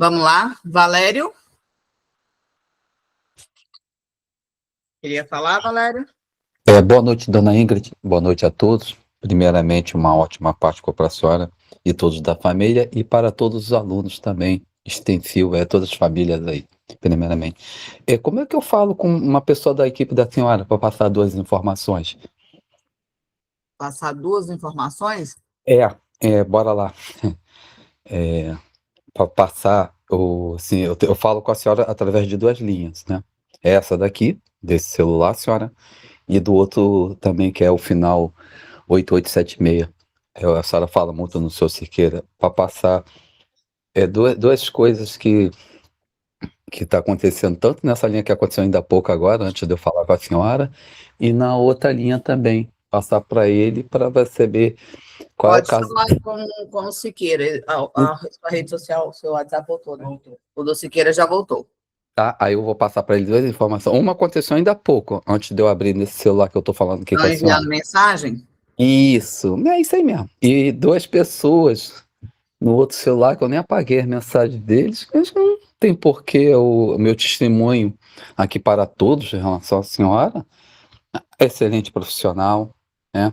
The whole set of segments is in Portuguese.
Vamos lá, Valério? Queria falar, Valério? Boa noite, dona Ingrid. Boa noite a todos. Primeiramente, uma ótima Páscoa para a senhora e todos da família e para todos os alunos também, extensivo, todas as famílias aí, primeiramente. Como é que eu falo com uma pessoa da equipe da senhora para passar duas informações? Passar duas informações? Bora lá. Para passar, assim, eu falo com a senhora através de duas linhas, né? Essa daqui, desse celular, senhora, e do outro também, que é o final 8876. A senhora fala muito no seu Siqueira, para passar duas coisas que está acontecendo, tanto nessa linha que aconteceu ainda há pouco agora, antes de eu falar com a senhora, e na outra linha também, passar para ele para saber qual é o Pode caso. falar com o Siqueira. A rede social, o seu WhatsApp voltou, né? O do Siqueira já voltou. Tá? Aí eu vou passar para ele duas informações. Uma aconteceu ainda há pouco, antes de eu abrir nesse celular que eu estou falando aqui com Estão a senhora. enviando mensagem? Isso, é isso aí mesmo. E duas pessoas no outro celular, que eu nem apaguei as mensagens deles, que acho que não tem porquê o meu testemunho aqui para todos em relação à senhora. Excelente profissional, né?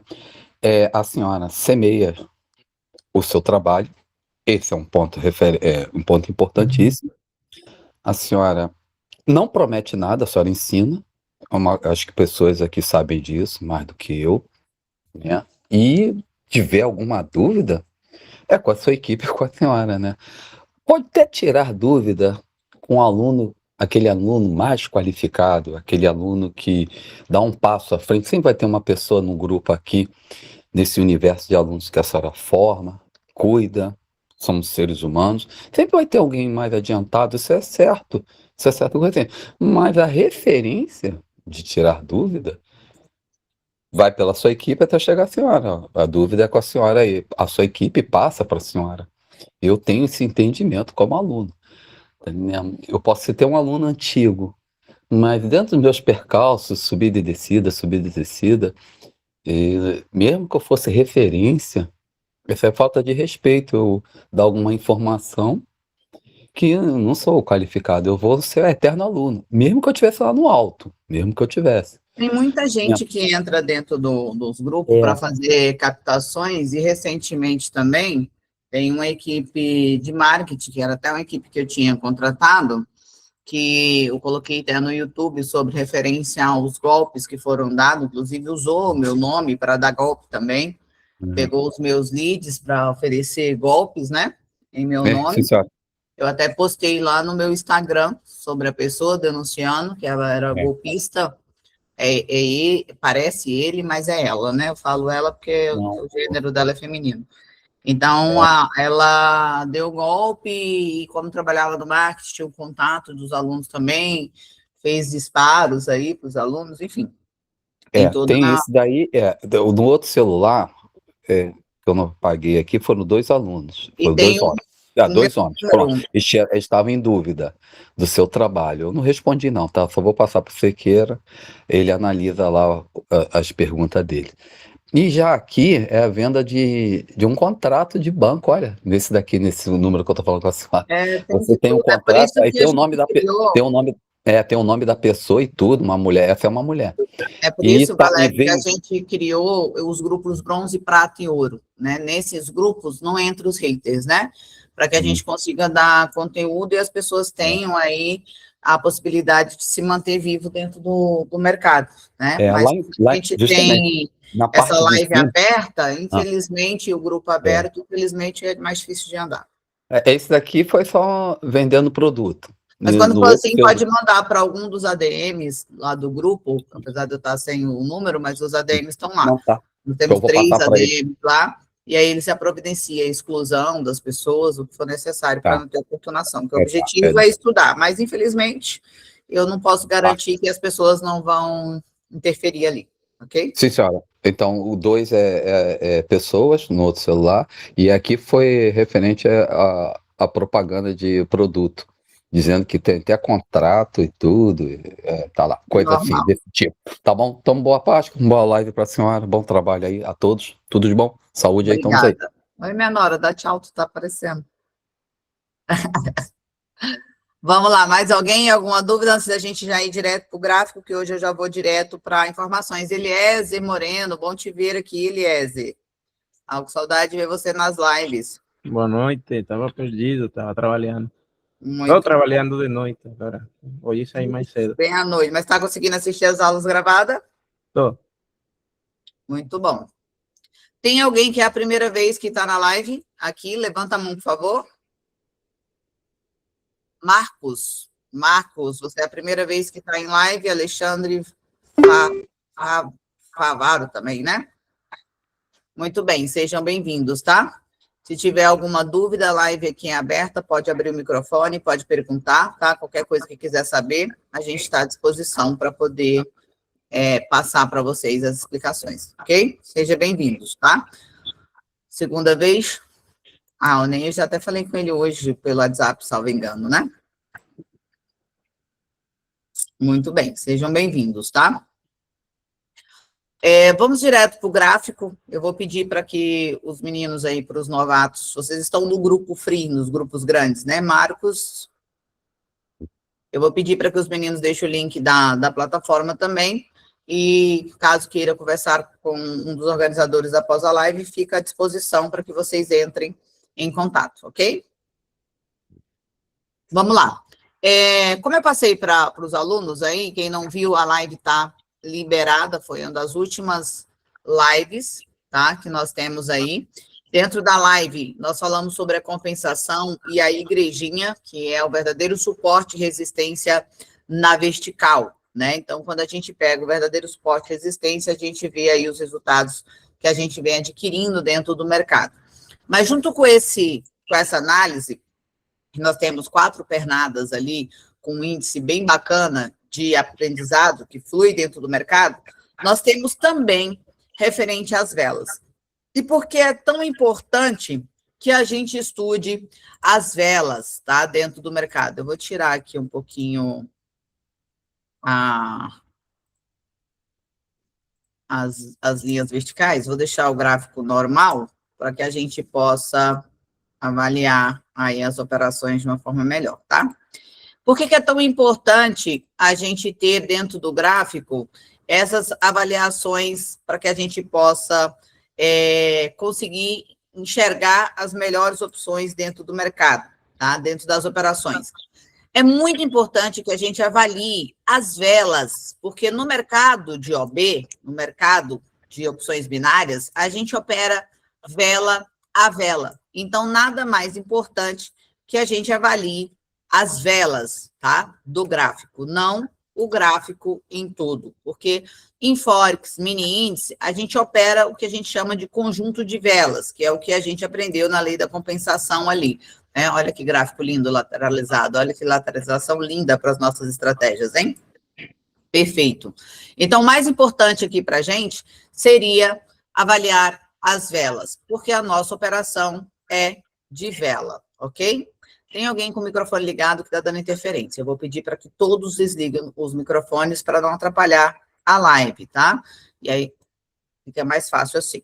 A senhora semeia o seu trabalho, esse é um ponto, um ponto importantíssimo. A senhora não promete nada, a senhora ensina. Acho que pessoas aqui sabem disso mais do que eu, né? E tiver alguma dúvida, é com a sua equipe, com a senhora, né? Pode até tirar dúvida com o aluno, aquele aluno mais qualificado, aquele aluno que dá um passo à frente. Sempre vai ter uma pessoa no grupo aqui, nesse universo de alunos que a senhora forma, cuida, somos seres humanos. Sempre vai ter alguém mais adiantado, isso é certo. Isso é certo. Mas a referência de tirar dúvida vai pela sua equipe até chegar à senhora. A dúvida é com a senhora e a sua equipe passa para a senhora. Eu tenho esse entendimento como aluno. Tá entendendo? Eu posso ter um aluno antigo, mas dentro dos meus percalços, subida e descida, mesmo que eu fosse referência, essa é falta de respeito. Eu dar alguma informação que eu não sou qualificado, eu vou ser o eterno aluno, mesmo que eu estivesse lá no alto, mesmo que eu tivesse. Tem muita Minha- gente que entra dentro dos grupos para É, fazer captações e recentemente também tem uma equipe de marketing, que era até uma equipe que eu tinha contratado, que eu coloquei até no YouTube sobre referência aos golpes que foram dados, inclusive usou o meu nome para dar golpe também, pegou os meus leads para oferecer golpes, né, em meu sim, nome. senhora. Eu até postei lá no meu Instagram sobre a pessoa denunciando que ela era É. golpista, parece ele, mas é ela, né? Eu falo ela porque Não, o gênero dela é feminino. Então, é, ela deu golpe e, como trabalhava no marketing, tinha o contato dos alunos também, fez disparos aí para os alunos, enfim, tem toda tem a... esse daí, no outro celular, que eu não paguei aqui, foram dois alunos, E foram tem dois o, homens. o meu Dois homens, pronto. número, Eles estavam em dúvida do seu trabalho. Eu não respondi não, tá? Só vou passar para o Sequeira, ele analisa lá as perguntas dele. E já aqui é a venda de um contrato de banco, olha, nesse daqui, nesse número que eu tô falando com a senhora. tem Você de tem um tudo, é por contrato, isso aí que a tem o gente nome criou, tem o nome da pessoa e tudo, uma mulher, essa é uma mulher. é por E isso, tá, e Valério, que a vem, gente criou os grupos bronze, prata e ouro, né? Nesses grupos não entram os haters, né? Para que a gente consiga dar conteúdo e as pessoas tenham aí a possibilidade de se manter vivo dentro do mercado, né? Mas a gente justamente, tem na essa parte de live cima, aberta, ah, infelizmente, o grupo é, aberto, infelizmente, é mais difícil de andar. esse daqui foi só vendendo produto. Mas No, quando no for outro assim, seu, pode mandar para algum dos ADMs lá do grupo, apesar de eu estar sem o número, mas os ADMs estão lá. não tá, Nós que eu temos vou 3 passar para ele. ADMs lá, e aí ele se providencia a exclusão das pessoas, o que for necessário para Tá, não ter oportunação, porque o tá, objetivo é estudar, mas infelizmente eu não posso tá. garantir que as pessoas não vão interferir ali, ok? Sim, senhora. Então, o 2 é pessoas no outro celular, e aqui foi referente à propaganda de produto, dizendo que tem até contrato e tudo, tá lá, coisa assim, Normal. desse tipo. Tá bom? Então, boa Páscoa, boa live para a senhora, bom trabalho aí a todos, tudo de bom, saúde aí, estamos aí. Obrigada. Oi, minha nora, dá tchau, tu tá aparecendo. Vamos lá, mais alguém? Alguma dúvida antes da gente já ir direto para o gráfico, que hoje eu já vou direto para informações. Eliezer Moreno, bom te ver aqui, Eliezer. Com saudade de ver você nas lives. Boa noite, estava perdido, estava trabalhando. Estou Muito trabalhando de noite agora. Hoje saí mais cedo. bem à noite, mas está conseguindo assistir as aulas gravadas? Tô. Muito bom. Tem alguém que é a primeira vez que está na live aqui? Levanta a mão, por favor. Marcos, você é a primeira vez que está em live. Alexandre Favaro também, né? Muito bem, sejam bem-vindos, tá? Se tiver alguma dúvida, a live aqui é aberta, pode abrir o microfone, pode perguntar, tá? Qualquer coisa que quiser saber, a gente está à disposição para poder passar para vocês as explicações, ok? Sejam bem-vindos, tá? Segunda vez. O Ney, eu já até falei com ele hoje pelo WhatsApp, salvo engano, né? Muito bem, sejam bem-vindos, tá? Vamos direto para o gráfico. Eu vou pedir para que os meninos aí, para os novatos, vocês estão no grupo free, nos grupos grandes, né? Marcos, eu vou pedir para que os meninos deixem o link da plataforma também, e caso queira conversar com um dos organizadores após a live, fica à disposição para que vocês entrem em contato, ok? Vamos lá. Como eu passei para os alunos aí, quem não viu, a live está liberada, foi uma das últimas lives, tá, que nós temos aí. Dentro da live, nós falamos sobre a compensação e a igrejinha, que é o verdadeiro suporte e resistência na vertical, né? Então, quando a gente pega o verdadeiro suporte e resistência, a gente vê aí os resultados que a gente vem adquirindo dentro do mercado. Mas junto com essa análise, nós temos 4 pernadas ali, com um índice bem bacana de aprendizado que flui dentro do mercado, nós temos também referente às velas. E por que é tão importante que a gente estude as velas, tá, dentro do mercado? Eu vou tirar aqui um pouquinho as linhas verticais, vou deixar o gráfico normal para que a gente possa avaliar aí as operações de uma forma melhor, tá? Por que é tão importante a gente ter dentro do gráfico essas avaliações para que a gente possa conseguir enxergar as melhores opções dentro do mercado, tá? Dentro das operações? É muito importante que a gente avalie as velas, porque no mercado de OB, no mercado de opções binárias, a gente opera vela a vela. Então, nada mais importante que a gente avalie as velas, tá, do gráfico, não o gráfico em todo, porque em Forex, mini índice, a gente opera o que a gente chama de conjunto de velas, que é o que a gente aprendeu na lei da compensação ali, né? Olha que gráfico lindo lateralizado, olha que lateralização linda para as nossas estratégias, hein? Perfeito. Então, o mais importante aqui para a gente seria avaliar as velas, porque a nossa operação é de vela, ok? Tem alguém com o microfone ligado que está dando interferência. Eu vou pedir para que todos desliguem os microfones para não atrapalhar a live, tá? E aí fica mais fácil assim.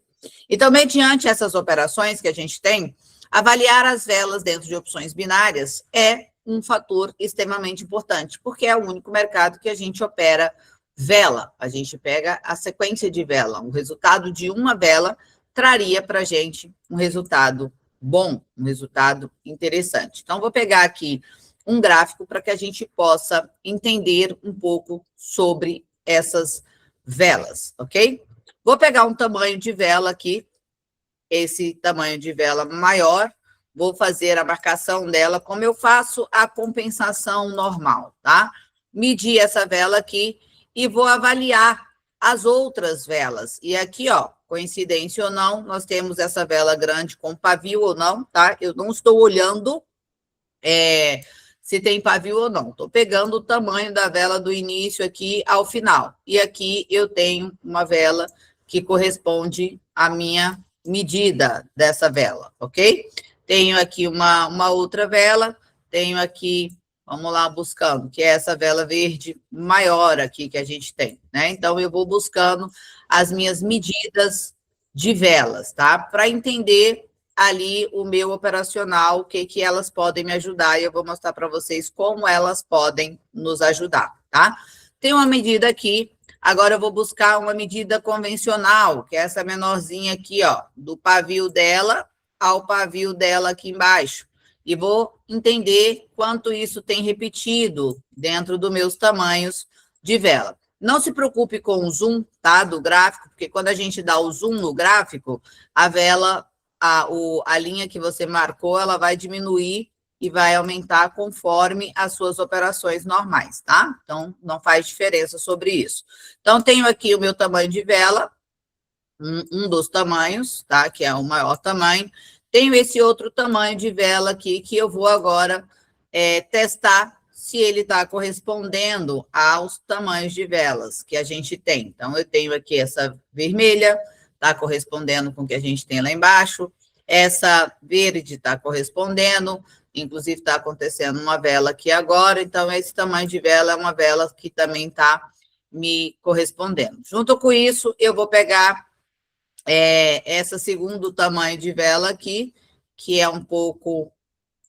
E também, diante dessas operações que a gente tem, avaliar as velas dentro de opções binárias é um fator extremamente importante, porque é o único mercado que a gente opera vela. A gente pega a sequência de vela. O resultado de uma vela traria para a gente um resultado bom, um resultado interessante. Então, vou pegar aqui um gráfico para que a gente possa entender um pouco sobre essas velas, ok? Vou pegar um tamanho de vela aqui, esse tamanho de vela maior, vou fazer a marcação dela como eu faço a compensação normal, tá? Medir essa vela aqui e vou avaliar as outras velas. E aqui, ó, coincidência ou não, nós temos essa vela grande com pavio ou não, tá? Eu não estou olhando se tem pavio ou não. Estou pegando o tamanho da vela do início aqui ao final. E aqui eu tenho uma vela que corresponde à minha medida dessa vela, ok? Tenho aqui uma outra vela, tenho aqui, vamos lá buscando, que é essa vela verde maior aqui que a gente tem, né? Então, eu vou buscando as minhas medidas de velas, tá? Para entender ali o meu operacional, o que elas podem me ajudar, e eu vou mostrar para vocês como elas podem nos ajudar, tá? Tem uma medida aqui, agora eu vou buscar uma medida convencional, que é essa menorzinha aqui, ó, do pavio dela ao pavio dela aqui embaixo, e vou entender quanto isso tem repetido dentro dos meus tamanhos de vela. Não se preocupe com o zoom, tá, do gráfico, porque quando a gente dá o zoom no gráfico, a vela, a linha que você marcou, ela vai diminuir e vai aumentar conforme as suas operações normais, tá? Então, não faz diferença sobre isso. Então, tenho aqui o meu tamanho de vela, um dos tamanhos, tá? Que é o maior tamanho. Tenho esse outro tamanho de vela aqui, que eu vou agora testar se ele está correspondendo aos tamanhos de velas que a gente tem. Então, eu tenho aqui essa vermelha, está correspondendo com o que a gente tem lá embaixo. Essa verde está correspondendo, inclusive está acontecendo uma vela aqui agora, então esse tamanho de vela é uma vela que também está me correspondendo. Junto com isso, eu vou pegar essa segundo tamanho de vela aqui, que é um pouco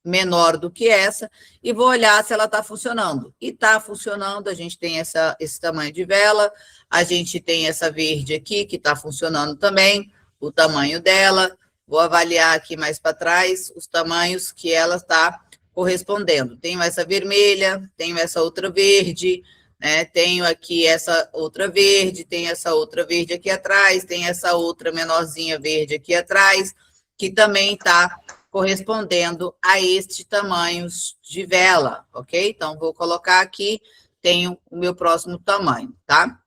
menor do que essa, e vou olhar se ela está funcionando. E está funcionando, a gente tem esse tamanho de vela, a gente tem essa verde aqui, que está funcionando também, o tamanho dela. Vou avaliar aqui mais para trás os tamanhos que ela está correspondendo. Tenho essa vermelha, tenho essa outra verde, né? Tenho aqui essa outra verde, tenho essa outra verde aqui atrás, tem essa outra menorzinha verde aqui atrás, que também está correspondendo a este tamanhos de vela, ok? Então, vou colocar aqui, tenho o meu próximo tamanho, tá?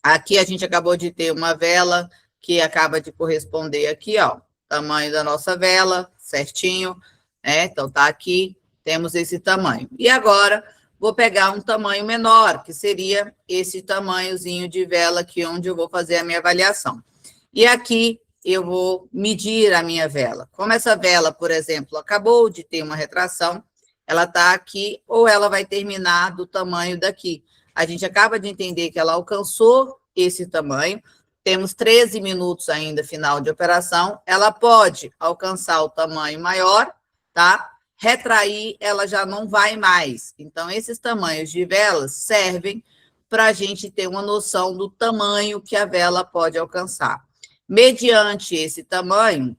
Aqui a gente acabou de ter uma vela que acaba de corresponder aqui, ó, tamanho da nossa vela, certinho, né? Então, tá aqui, temos esse tamanho. E agora, vou pegar um tamanho menor, que seria esse tamanhozinho de vela aqui, onde eu vou fazer a minha avaliação. E aqui, eu vou medir a minha vela. Como essa vela, por exemplo, acabou de ter uma retração, ela está aqui, ou ela vai terminar do tamanho daqui. A gente acaba de entender que ela alcançou esse tamanho, temos 13 minutos ainda final de operação, ela pode alcançar o tamanho maior, tá? Retrair, ela já não vai mais. Então, esses tamanhos de velas servem para a gente ter uma noção do tamanho que a vela pode alcançar. Mediante esse tamanho,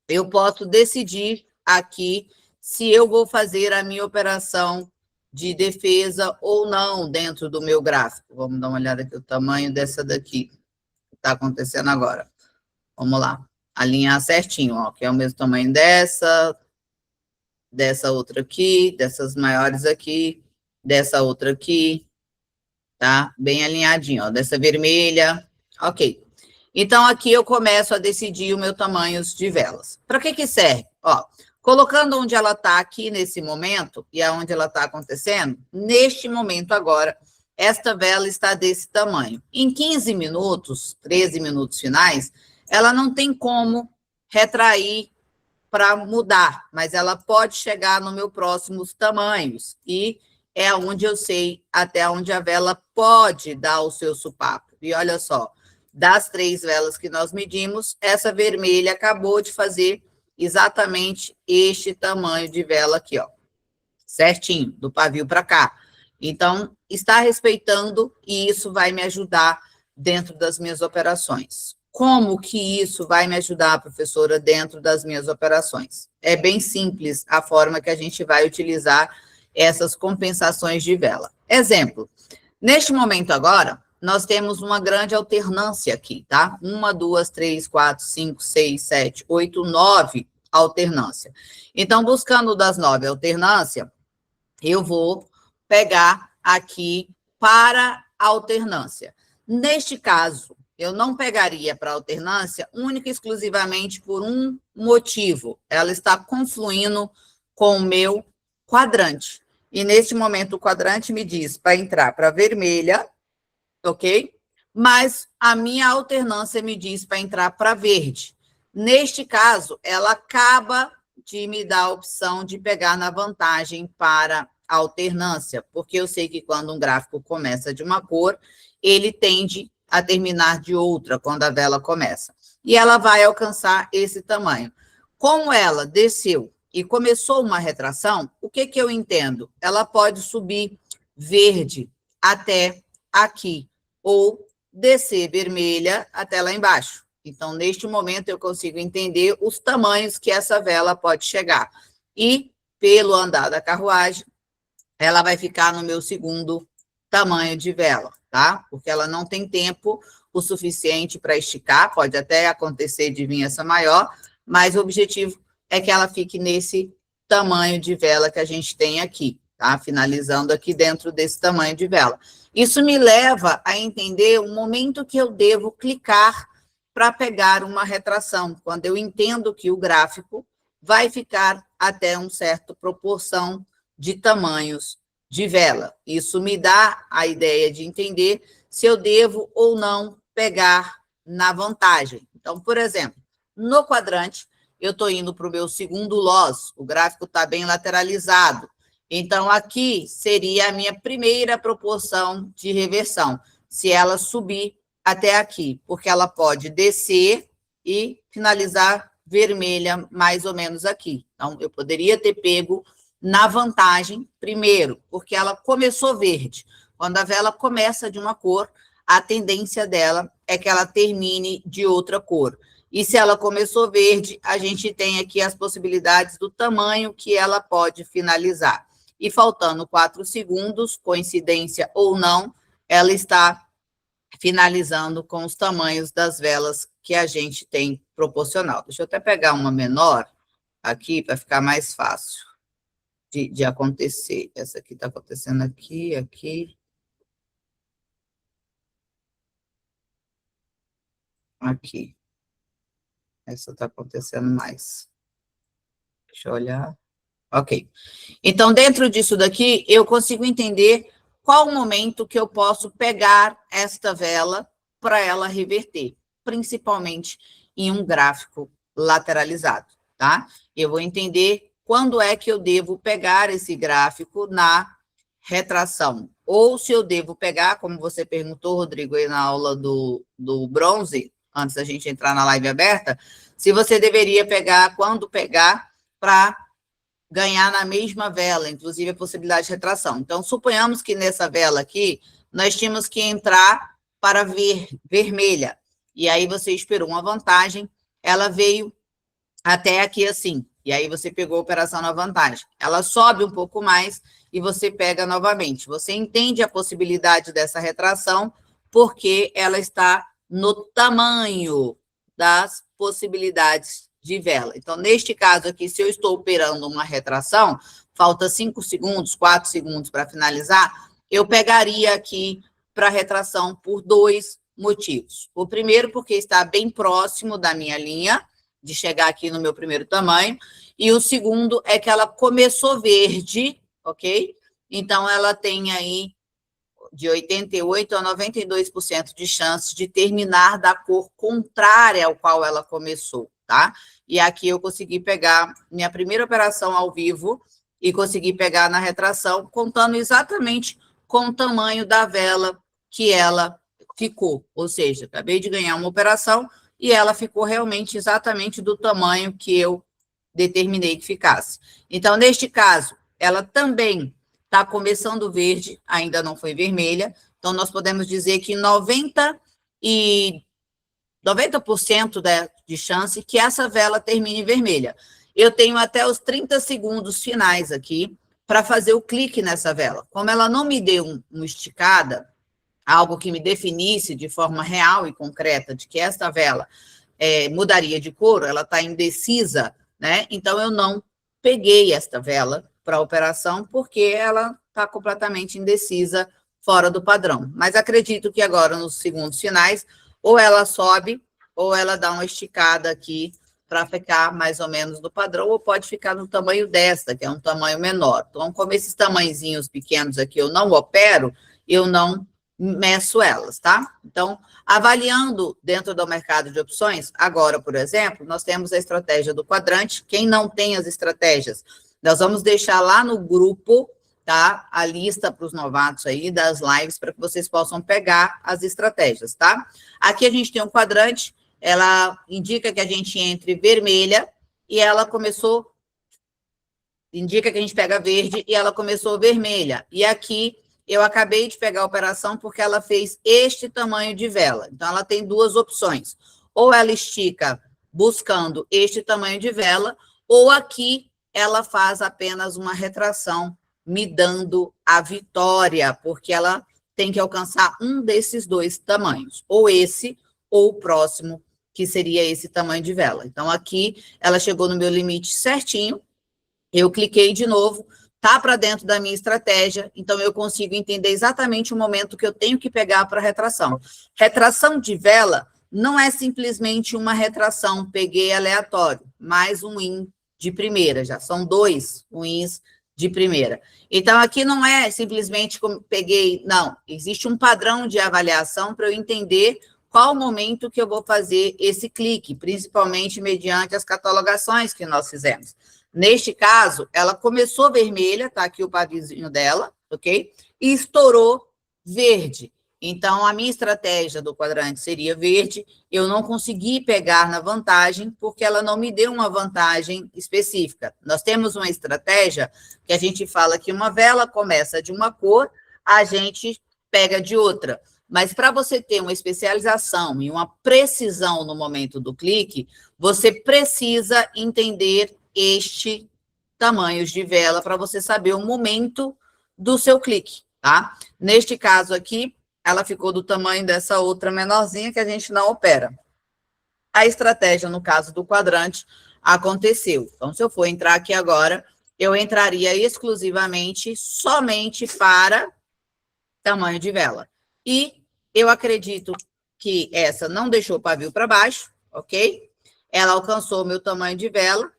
eu posso decidir aqui se eu vou fazer a minha operação de defesa ou não dentro do meu gráfico. Vamos dar uma olhada aqui, o tamanho dessa daqui, que está acontecendo agora. Vamos lá, alinhar certinho, ó, que é o mesmo tamanho dessa outra aqui, dessas maiores aqui, dessa outra aqui, tá? Bem alinhadinho, ó, dessa vermelha, ok. Então, aqui eu começo a decidir o meu tamanho de velas. Para que serve? Ó, colocando onde ela está aqui nesse momento, e aonde ela está acontecendo, neste momento agora, esta vela está desse tamanho. Em 15 minutos, 13 minutos finais, ela não tem como retrair para mudar, mas ela pode chegar no meu próximos tamanhos, e é onde eu sei até onde a vela pode dar o seu supapo. E olha só, das 3 velas que nós medimos, essa vermelha acabou de fazer exatamente este tamanho de vela aqui, ó. Certinho, do pavio para cá. Então, está respeitando e isso vai me ajudar dentro das minhas operações. Como que isso vai me ajudar, professora, dentro das minhas operações? É bem simples a forma que a gente vai utilizar essas compensações de vela. Exemplo, neste momento agora, nós temos uma grande alternância aqui, tá? 1, 2, 3, 4, 5, 6, 7, 8, 9 alternância. Então, buscando das 9 alternância, eu vou pegar aqui para alternância. Neste caso, eu não pegaria para alternância única e exclusivamente por um motivo. Ela está confluindo com o meu quadrante. E neste momento, o quadrante me diz para entrar para vermelha, ok? Mas a minha alternância me diz para entrar para verde. Neste caso, ela acaba de me dar a opção de pegar na vantagem para a alternância, porque eu sei que quando um gráfico começa de uma cor, ele tende a terminar de outra quando a vela começa. E ela vai alcançar esse tamanho. Como ela desceu e começou uma retração, o que eu entendo? Ela pode subir verde até aqui, ou descer vermelha até lá embaixo. Então, neste momento, eu consigo entender os tamanhos que essa vela pode chegar. E, pelo andar da carruagem, ela vai ficar no meu segundo tamanho de vela, tá? Porque ela não tem tempo o suficiente para esticar, pode até acontecer de vir essa maior, mas o objetivo é que ela fique nesse tamanho de vela que a gente tem aqui, tá? Finalizando aqui dentro desse tamanho de vela. Isso me leva a entender o momento que eu devo clicar para pegar uma retração, quando eu entendo que o gráfico vai ficar até uma certa proporção de tamanhos de vela. Isso me dá a ideia de entender se eu devo ou não pegar na vantagem. Então, por exemplo, no quadrante, eu estou indo para o meu segundo loss, o gráfico está bem lateralizado. Então, aqui seria a minha primeira proporção de reversão, se ela subir até aqui, porque ela pode descer e finalizar vermelha mais ou menos aqui. Então, eu poderia ter pego na vantagem primeiro, porque ela começou verde. Quando a vela começa de uma cor, a tendência dela é que ela termine de outra cor. E se ela começou verde, a gente tem aqui as possibilidades do tamanho que ela pode finalizar. E faltando 4 segundos, coincidência ou não, ela está finalizando com os tamanhos das velas que a gente tem proporcional. Deixa eu até pegar uma menor aqui para ficar mais fácil de acontecer. Essa aqui está acontecendo aqui, aqui. Aqui. Essa está acontecendo mais. Deixa eu olhar. Ok. Então, dentro disso daqui, eu consigo entender qual o momento que eu posso pegar esta vela para ela reverter, principalmente em um gráfico lateralizado, tá? Eu vou entender quando é que eu devo pegar esse gráfico na retração. Ou se eu devo pegar, como você perguntou, Rodrigo, aí na aula do bronze, antes da gente entrar na live aberta, se você deveria pegar, quando pegar, para ganhar na mesma vela, inclusive a possibilidade de retração. Então, suponhamos que nessa vela aqui, nós tínhamos que entrar para vermelha. E aí você esperou uma vantagem, ela veio até aqui assim. E aí você pegou a operação na vantagem. Ela sobe um pouco mais e você pega novamente. Você entende a possibilidade dessa retração porque ela está no tamanho das possibilidades de vela. Então, neste caso aqui, se eu estou operando uma retração, falta 5 segundos, 4 segundos para finalizar, eu pegaria aqui para retração por 2 motivos. O primeiro, porque está bem próximo da minha linha, de chegar aqui no meu primeiro tamanho, e o segundo é que ela começou verde, ok? Então, ela tem aí de 88% a 92% de chance de terminar da cor contrária ao qual ela começou, tá? E aqui eu consegui pegar minha primeira operação ao vivo e consegui pegar na retração, contando exatamente com o tamanho da vela que ela ficou. Ou seja, acabei de ganhar uma operação e ela ficou realmente exatamente do tamanho que eu determinei que ficasse. Então, neste caso, ela também está começando verde, ainda não foi vermelha, então nós podemos dizer que 90% de chance que essa vela termine vermelha. Eu tenho até os 30 segundos finais aqui para fazer o clique nessa vela. Como ela não me deu uma esticada, algo que me definisse de forma real e concreta de que esta vela mudaria de cor, ela está indecisa, né? Então, eu não peguei esta vela para a operação, porque ela está completamente indecisa, fora do padrão. Mas acredito que agora, nos segundos finais, ou ela sobe, ou ela dá uma esticada aqui para ficar mais ou menos do padrão, ou pode ficar no tamanho desta, que é um tamanho menor. Então, como esses tamanhozinhos pequenos aqui eu não opero, eu não meço elas, tá? Então, avaliando dentro do mercado de opções, agora, por exemplo, nós temos a estratégia do quadrante. Quem não tem as estratégias, nós vamos deixar lá no grupo, tá? A lista para os novatos aí das lives, para que vocês possam pegar as estratégias, tá? Aqui a gente tem um quadrante, ela indica que a gente entre vermelha e ela começou, indica que a gente pega verde, e ela começou vermelha. E aqui eu acabei de pegar a operação porque ela fez este tamanho de vela. Então, ela tem duas opções. Ou ela estica buscando este tamanho de vela, ou aqui ela faz apenas uma retração, me dando a vitória, porque ela tem que alcançar um desses dois tamanhos, ou esse, ou o próximo, que seria esse tamanho de vela. Então, aqui ela chegou no meu limite certinho, eu cliquei de novo, tá para dentro da minha estratégia, então eu consigo entender exatamente o momento que eu tenho que pegar para retração. Retração de vela não é simplesmente uma retração, peguei aleatório, mais um win de primeira, já são 2 wins de primeira. Então, aqui não é simplesmente como peguei, não, existe um padrão de avaliação para eu entender qual o momento que eu vou fazer esse clique, principalmente mediante as catalogações que nós fizemos. Neste caso, ela começou vermelha, tá aqui o paviozinho dela, ok? E estourou verde. Então, a minha estratégia do quadrante seria verde. Eu não consegui pegar na vantagem, porque ela não me deu uma vantagem específica. Nós temos uma estratégia que a gente fala que uma vela começa de uma cor, a gente pega de outra. Mas para você ter uma especialização e uma precisão no momento do clique, você precisa entender este tamanhos de vela para você saber o momento do seu clique, tá? Neste caso aqui, ela ficou do tamanho dessa outra menorzinha que a gente não opera. A estratégia, no caso do quadrante, aconteceu. Então, se eu for entrar aqui agora, eu entraria exclusivamente, somente para tamanho de vela. E eu acredito que essa não deixou o pavio para baixo, ok? Ela alcançou o meu tamanho de vela,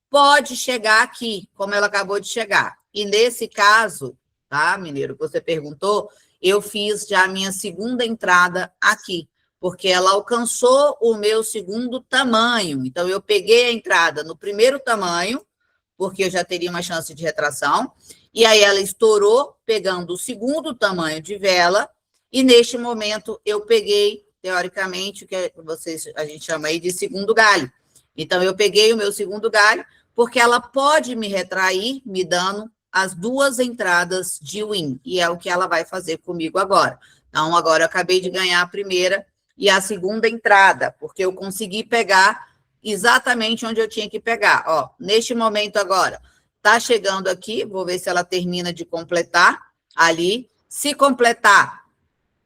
pode chegar aqui, como ela acabou de chegar. E nesse caso, tá, Mineiro, que você perguntou, eu fiz já a minha segunda entrada aqui, porque ela alcançou o meu segundo tamanho. Então, eu peguei a entrada no primeiro tamanho, porque eu já teria uma chance de retração, e aí ela estourou, pegando o segundo tamanho de vela, e neste momento eu peguei, teoricamente, o que a gente chama aí de segundo galho. Então, eu peguei o meu segundo galho, porque ela pode me retrair, me dando as duas entradas de win, e é o que ela vai fazer comigo agora. Então, agora eu acabei de ganhar a primeira e a segunda entrada, porque eu consegui pegar exatamente onde eu tinha que pegar. Ó, neste momento agora, tá chegando aqui, vou ver se ela termina de completar ali. Se completar,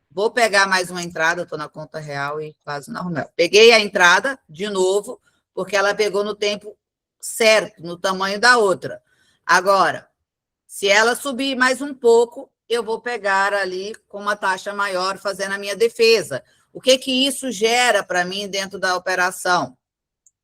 vou pegar mais uma entrada, estou na conta real e quase normal. Peguei a entrada de novo, porque ela pegou no tempo certo, no tamanho da outra. Agora, se ela subir mais um pouco, eu vou pegar ali com uma taxa maior, fazendo a minha defesa. O que que isso gera para mim dentro da operação?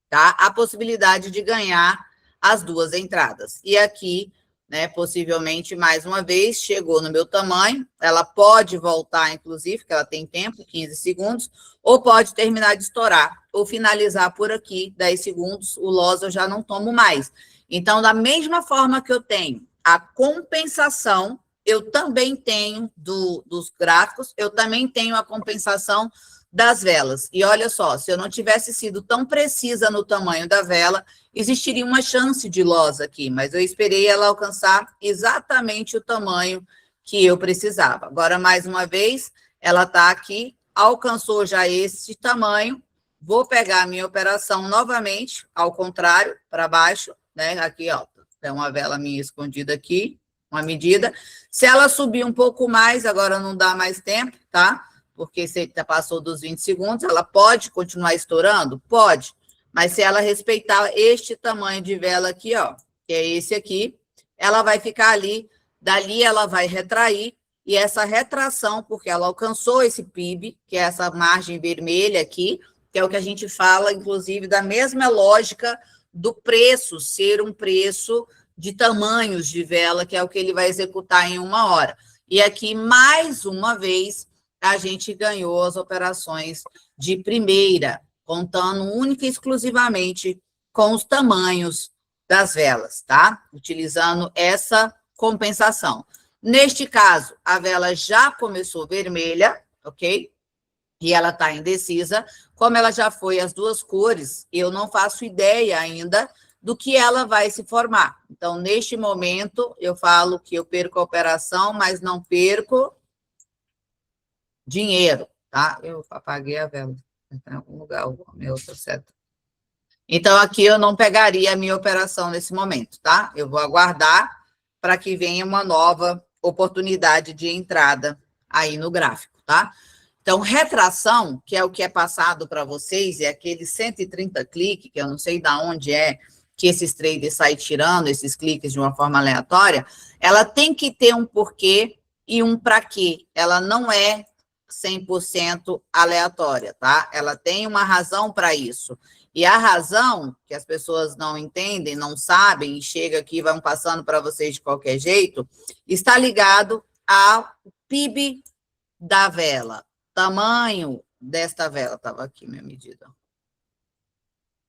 Tá? A possibilidade de ganhar as duas entradas. E aqui, né, possivelmente, mais uma vez, chegou no meu tamanho, ela pode voltar, inclusive, porque ela tem tempo, 15 segundos, ou pode terminar de estourar, ou finalizar por aqui, 10 segundos, o loss eu já não tomo mais. Então, da mesma forma que eu tenho a compensação, eu também tenho dos gráficos, eu também tenho a compensação das velas. E olha só, se eu não tivesse sido tão precisa no tamanho da vela, existiria uma chance de loss aqui, mas eu esperei ela alcançar exatamente o tamanho que eu precisava. Agora, mais uma vez, ela está aqui, alcançou já esse tamanho, vou pegar a minha operação novamente, ao contrário, para baixo, né? Aqui, ó, tem uma vela minha escondida aqui, uma medida. Se ela subir um pouco mais, agora não dá mais tempo, tá? Porque se passou dos 20 segundos, ela pode continuar estourando? Pode. Mas se ela respeitar este tamanho de vela aqui, ó, que é esse aqui, ela vai ficar ali, dali ela vai retrair, e essa retração, porque ela alcançou esse PIB, que é essa margem vermelha aqui, que é o que a gente fala, inclusive, da mesma lógica do preço, ser um preço de tamanhos de vela, que é o que ele vai executar em 1 hora. E aqui, mais uma vez, a gente ganhou as operações de primeira, contando única e exclusivamente com os tamanhos das velas, tá? Utilizando essa compensação. Neste caso, a vela já começou vermelha, ok? E ela está indecisa. Como ela já foi as duas cores, eu não faço ideia ainda do que ela vai se formar. Então, neste momento, eu falo que eu perco a operação, mas não perco dinheiro, tá? Eu apaguei a vela. Em algum lugar, o meu outra seta. Então, aqui eu não pegaria a minha operação nesse momento, tá? Eu vou aguardar para que venha uma nova oportunidade de entrada aí no gráfico, tá? Então, retração, que é o que é passado para vocês, é aquele 130 cliques, que eu não sei de onde é que esses traders saem tirando esses cliques de uma forma aleatória, ela tem que ter um porquê e um para quê. Ela não é 100% aleatória, tá? Ela tem uma razão para isso. E a razão, que as pessoas não entendem, não sabem, e chega aqui e vão passando para vocês de qualquer jeito, está ligado ao PIB da vela. Tamanho desta vela, estava aqui minha medida.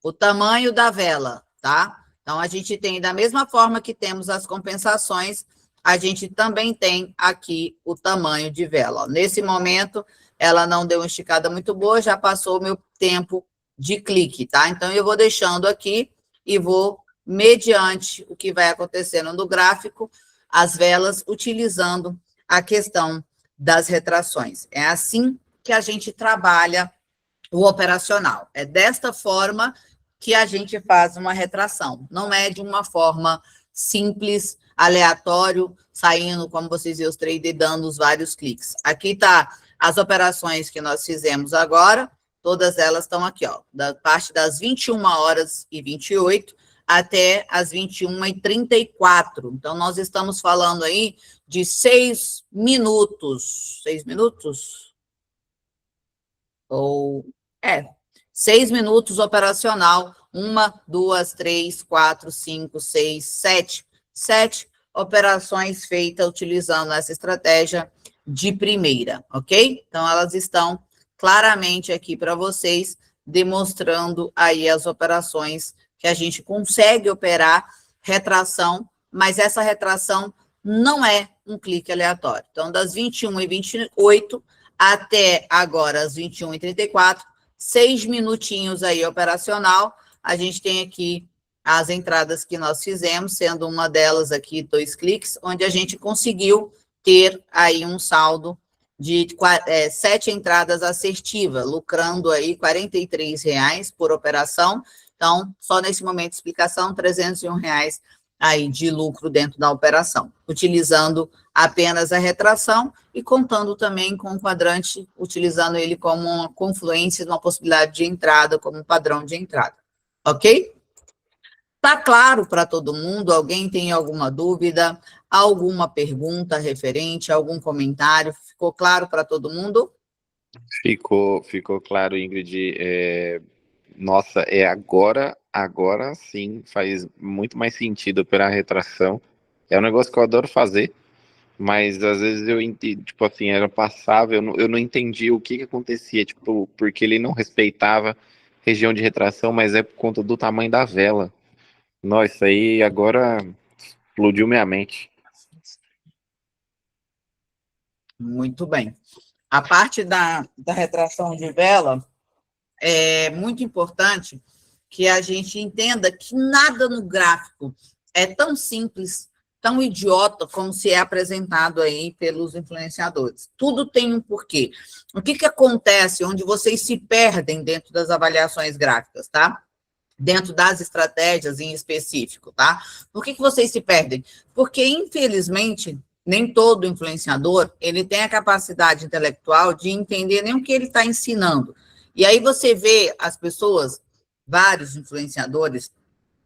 O tamanho da vela, tá? Então, a gente tem, da mesma forma que temos as compensações, a gente também tem aqui o tamanho de vela. Nesse momento, ela não deu uma esticada muito boa, já passou o meu tempo de clique, tá? Então, eu vou deixando aqui e vou, mediante o que vai acontecendo no gráfico, as velas, utilizando a questão das retrações. É assim que a gente trabalha o operacional. É desta forma que a gente faz uma retração. Não é de uma forma simples, aleatório, saindo, como vocês viram, os traders dando os vários cliques. Aqui está as operações que nós fizemos agora, todas elas estão aqui, ó, da parte das 21h28 até as 21h34. Então, nós estamos falando aí de 6 minutos. 6 minutos? Ou, 6 minutos operacional. 1, 2, 3, 4, 5, 6, 7. 7 operações feitas utilizando essa estratégia de primeira, ok? Então, elas estão claramente aqui para vocês, demonstrando aí as operações que a gente consegue operar retração, mas essa retração não é um clique aleatório. Então, das 21h28 até agora, as 21h34, 6 minutinhos aí operacional, a gente tem aqui as entradas que nós fizemos, sendo uma delas aqui 2 cliques, onde a gente conseguiu ter aí um saldo de 7 entradas assertivas, lucrando aí R$ 43 por operação. Então, só nesse momento de explicação, R$ 301 aí de lucro dentro da operação, utilizando apenas a retração e contando também com o quadrante, utilizando ele como uma confluência, uma possibilidade de entrada, como um padrão de entrada. Ok? Tá claro para todo mundo? Alguém tem alguma dúvida, alguma pergunta referente, algum comentário? Ficou claro para todo mundo? Ficou claro, Ingrid. Nossa, agora sim faz muito mais sentido operar a retração. É um negócio que eu adoro fazer, mas às vezes eu entendi, tipo assim, era passável, eu não entendi o que acontecia, tipo, porque ele não respeitava região de retração, mas é por conta do tamanho da vela. Nossa, isso aí agora explodiu minha mente. Muito bem. A parte da retração de vela é muito importante que a gente entenda que nada no gráfico é tão simples, tão idiota como se é apresentado aí pelos influenciadores. Tudo tem um porquê. O que acontece onde vocês se perdem dentro das avaliações gráficas, tá? Dentro das estratégias em específico, tá? Por que vocês se perdem? Porque, infelizmente, nem todo influenciador, ele tem a capacidade intelectual de entender nem o que ele está ensinando. E aí você vê as pessoas, vários influenciadores,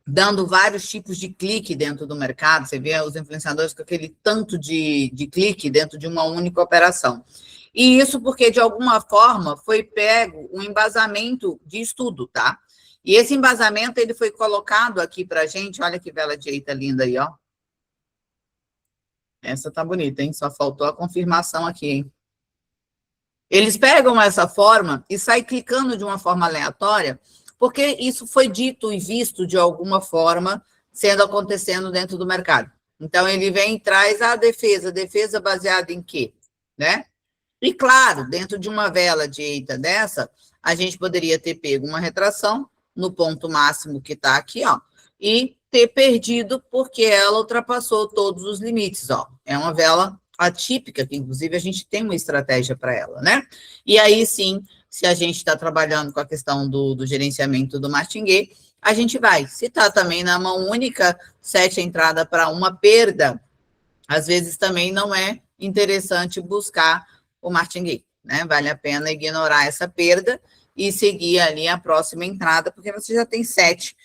dando vários tipos de clique dentro do mercado, você vê os influenciadores com aquele tanto de clique dentro de uma única operação. E isso porque, de alguma forma, foi pego um embasamento de estudo, tá? E esse embasamento, ele foi colocado aqui para a gente, olha que vela de eita linda aí, ó. Essa tá bonita, hein? Só faltou a confirmação aqui, hein? Eles pegam essa forma e saem clicando de uma forma aleatória, porque isso foi dito e visto de alguma forma acontecendo dentro do mercado. Então, ele vem e traz a defesa baseada em quê? Né? E, claro, dentro de uma vela de eita dessa, a gente poderia ter pego uma retração no ponto máximo que está aqui, ó, e ter perdido porque ela ultrapassou todos os limites, ó. É uma vela atípica, que inclusive a gente tem uma estratégia para ela, né? E aí sim, se a gente está trabalhando com a questão do gerenciamento do martingale, a gente vai. Se está também na mão única, 7 entrada para uma perda, às vezes também não é interessante buscar o martingale, né? Vale a pena ignorar essa perda e seguir ali a próxima entrada, porque você já tem 7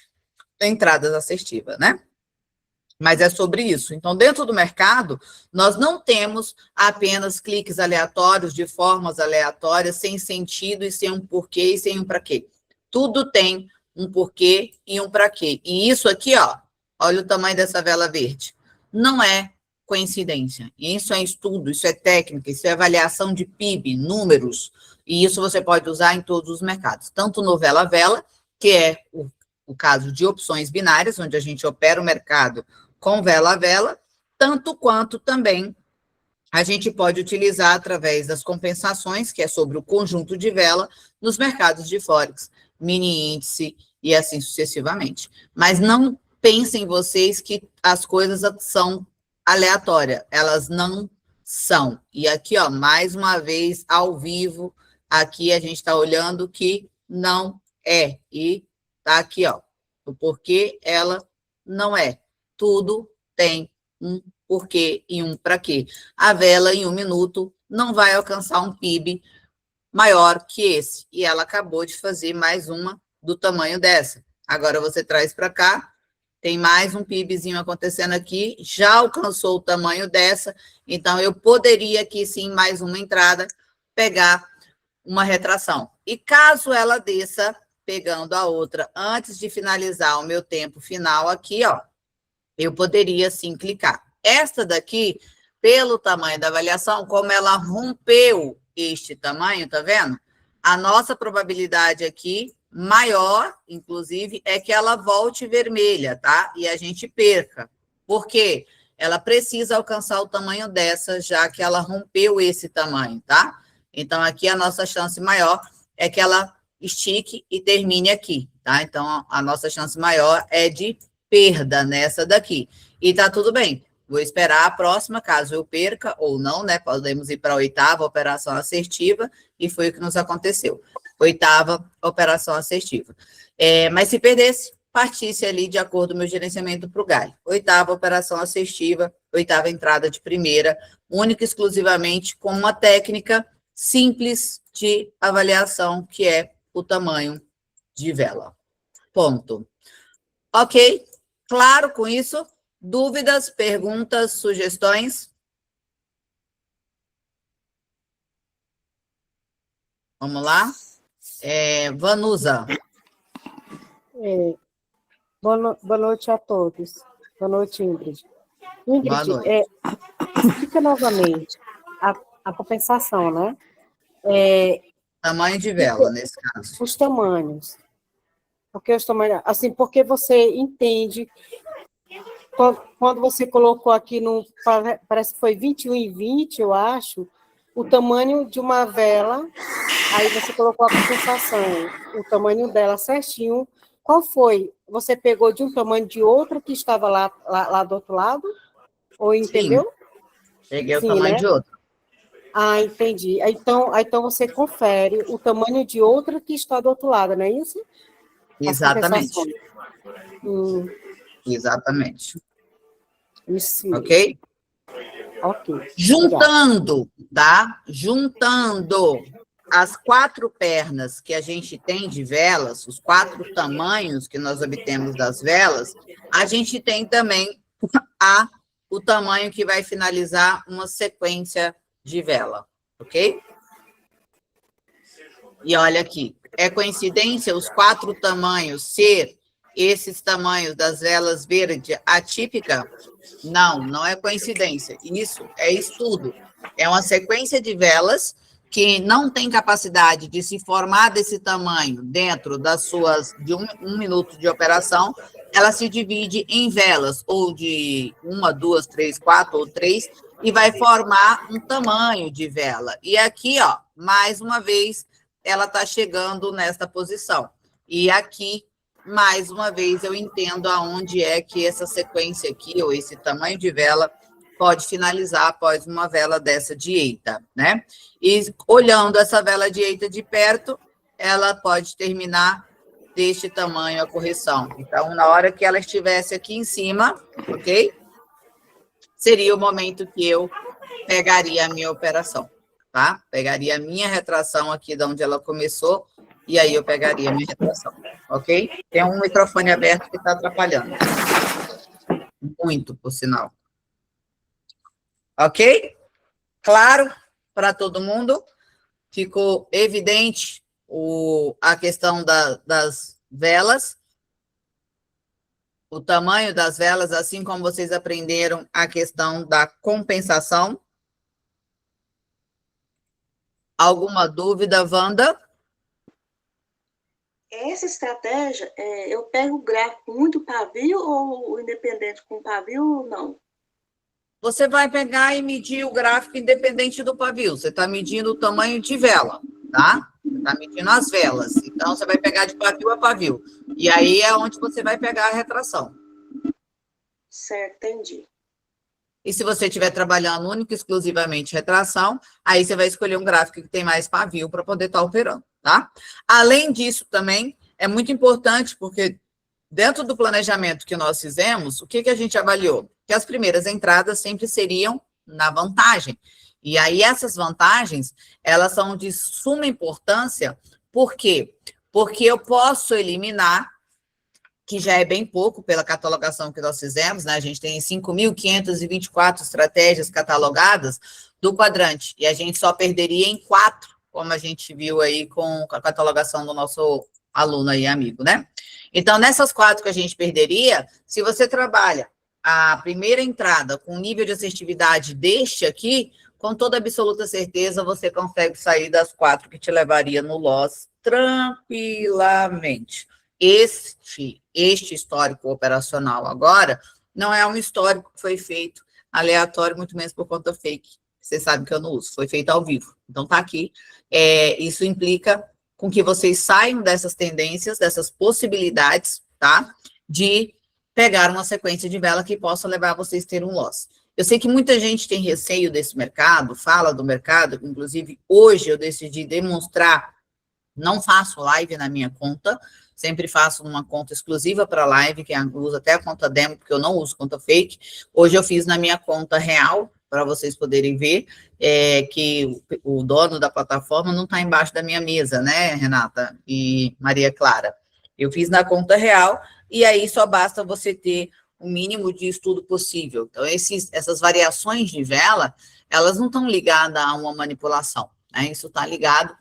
entradas assertivas, né? Mas é sobre isso. Então, dentro do mercado, nós não temos apenas cliques aleatórios, de formas aleatórias, sem sentido e sem um porquê e sem um para quê. Tudo tem um porquê e um para quê. E isso aqui, ó, olha o tamanho dessa vela verde. Não é coincidência. Isso é estudo, isso é técnica, isso é avaliação de PIB, números. E isso você pode usar em todos os mercados. Tanto no vela-vela, que é o caso de opções binárias, onde a gente opera o mercado com vela a vela, tanto quanto também a gente pode utilizar através das compensações, que é sobre o conjunto de vela, nos mercados de Forex, mini índice e assim sucessivamente. Mas não pensem vocês que as coisas são aleatórias, elas não são. E aqui, ó, mais uma vez, ao vivo, aqui a gente está olhando que não é. E tá aqui, ó, o porquê ela não é. Tudo tem um porquê e um para quê. A vela, em 1 minuto, não vai alcançar um PIB maior que esse. E ela acabou de fazer mais uma do tamanho dessa. Agora você traz para cá, tem mais um PIBzinho acontecendo aqui, já alcançou o tamanho dessa, então eu poderia aqui sim, mais uma entrada, pegar uma retração. E caso ela desça, pegando a outra, antes de finalizar o meu tempo final aqui, ó, eu poderia sim clicar. Esta daqui, pelo tamanho da avaliação, como ela rompeu este tamanho, tá vendo? A nossa probabilidade aqui, maior, inclusive, é que ela volte vermelha, tá? E a gente perca. Por quê? Ela precisa alcançar o tamanho dessa, já que ela rompeu esse tamanho, tá? Então, aqui a nossa chance maior é que ela estique e termine aqui, tá? Então, a nossa chance maior é de perda nessa daqui. E tá tudo bem. Vou esperar a próxima, caso eu perca ou não, né? Podemos ir para a 8ª operação assertiva, e foi o que nos aconteceu. 8ª operação assertiva. Mas se perdesse, partisse ali de acordo com o meu gerenciamento para o galho. 8ª operação assertiva, 8ª entrada de primeira, única e exclusivamente com uma técnica simples de avaliação, que é o tamanho de vela. Ponto. Ok? Claro com isso? Dúvidas, perguntas, sugestões? Vamos lá? Vanusa. Boa noite a todos. Boa noite, Ingrid. Ingrid, Boa noite. fica novamente a compensação, né? Tamanho de vela, nesse caso. Os tamanhos. Porque os tamanhos, assim, porque você entende, quando você colocou aqui, parece que foi 21 e 20, eu acho, o tamanho de uma vela, aí você colocou a compensação, o tamanho dela certinho. Qual foi? Você pegou de um tamanho de outra que estava lá do outro lado? Ou entendeu? Sim. Peguei o tamanho, né, de outra. Ah, entendi. Então você confere o tamanho de outra que está do outro lado, não é isso? Exatamente. Exatamente. Isso. Ok? Ok. Juntando, tá? Juntando as 4 pernas que a gente tem de velas, os 4 tamanhos que nós obtemos das velas, a gente tem também o tamanho que vai finalizar uma sequência de vela, ok? E olha aqui, é coincidência os 4 tamanhos ser esses tamanhos das velas verde atípica? Não, não é coincidência. Isso é estudo. É uma sequência de velas que não tem capacidade de se formar desse tamanho dentro das suas, de um minuto de operação. Ela se divide em velas, ou de 1, 2, 3, 4 ou 3, e vai formar um tamanho de vela. E aqui, ó, mais uma vez, ela está chegando nesta posição. E aqui mais uma vez eu entendo aonde é que essa sequência aqui, ou esse tamanho de vela, pode finalizar após uma vela dessa de eita, né? E olhando essa vela de eita de perto, ela pode terminar deste tamanho a correção. Então, na hora que ela estivesse aqui em cima, ok? Seria o momento que eu pegaria a minha operação, tá? Pegaria a minha retração aqui de onde ela começou, e aí eu pegaria a minha retração, ok? Tem um microfone aberto que está atrapalhando. Muito, por sinal. Ok? Claro para todo mundo? Ficou evidente a questão das velas, o tamanho das velas, assim como vocês aprenderam a questão da compensação. Alguma dúvida, Wanda? Essa estratégia, eu pego o gráfico muito pavio ou independente com pavio ou não? Você vai pegar e medir o gráfico independente do pavio. Você está medindo o tamanho de vela, tá? Você está medindo as velas. Então, você vai pegar de pavio a pavio. E aí é onde você vai pegar a retração. Certo, entendi. E se você estiver trabalhando única e exclusivamente retração, aí você vai escolher um gráfico que tem mais pavio para poder estar operando, tá? Além disso, também, é muito importante, porque dentro do planejamento que nós fizemos, o que a gente avaliou? Que as primeiras entradas sempre seriam na vantagem. E aí, essas vantagens, elas são de suma importância, por quê? Porque eu posso eliminar, que já é bem pouco pela catalogação que nós fizemos, né? A gente tem 5.524 estratégias catalogadas do quadrante, e a gente só perderia em 4, como a gente viu aí com a catalogação do nosso aluno aí, amigo, né? Então, nessas 4 que a gente perderia, se você trabalha a primeira entrada com nível de assertividade deste aqui, com toda absoluta certeza, você consegue sair das 4 que te levaria no loss tranquilamente. Este histórico operacional agora não é um histórico que foi feito aleatório, muito menos por conta fake. Vocês sabem que eu não uso, foi feito ao vivo. Então, tá aqui. Isso implica com que vocês saiam dessas tendências, dessas possibilidades, tá? De pegar uma sequência de vela que possa levar vocês a ter um loss. Eu sei que muita gente tem receio desse mercado, fala do mercado, inclusive hoje eu decidi demonstrar, não faço live na minha conta, sempre faço uma conta exclusiva para live, que eu uso até a conta demo, porque eu não uso conta fake. Hoje eu fiz na minha conta real, para vocês poderem ver, que o dono da plataforma não está embaixo da minha mesa, né, Renata e Maria Clara? Eu fiz na conta real, e aí só basta você ter o mínimo de estudo possível. Então, essas variações de vela, elas não estão ligadas a uma manipulação, né? Isso está ligado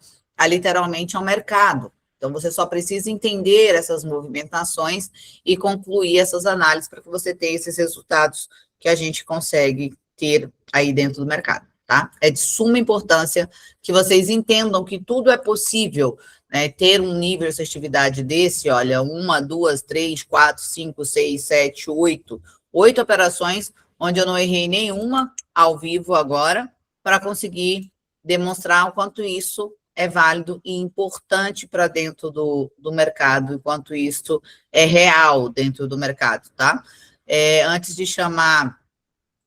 literalmente ao mercado. Então, você só precisa entender essas movimentações e concluir essas análises para que você tenha esses resultados que a gente consegue ter aí dentro do mercado, tá? É de suma importância que vocês entendam que tudo é possível, né? Ter um nível de assertividade desse, olha, 1, 2, 3, 4, 5, 6, 7, 8 operações, onde eu não errei nenhuma ao vivo agora, para conseguir demonstrar o quanto isso é válido e importante para dentro do mercado, enquanto isso é real dentro do mercado, tá? Antes de chamar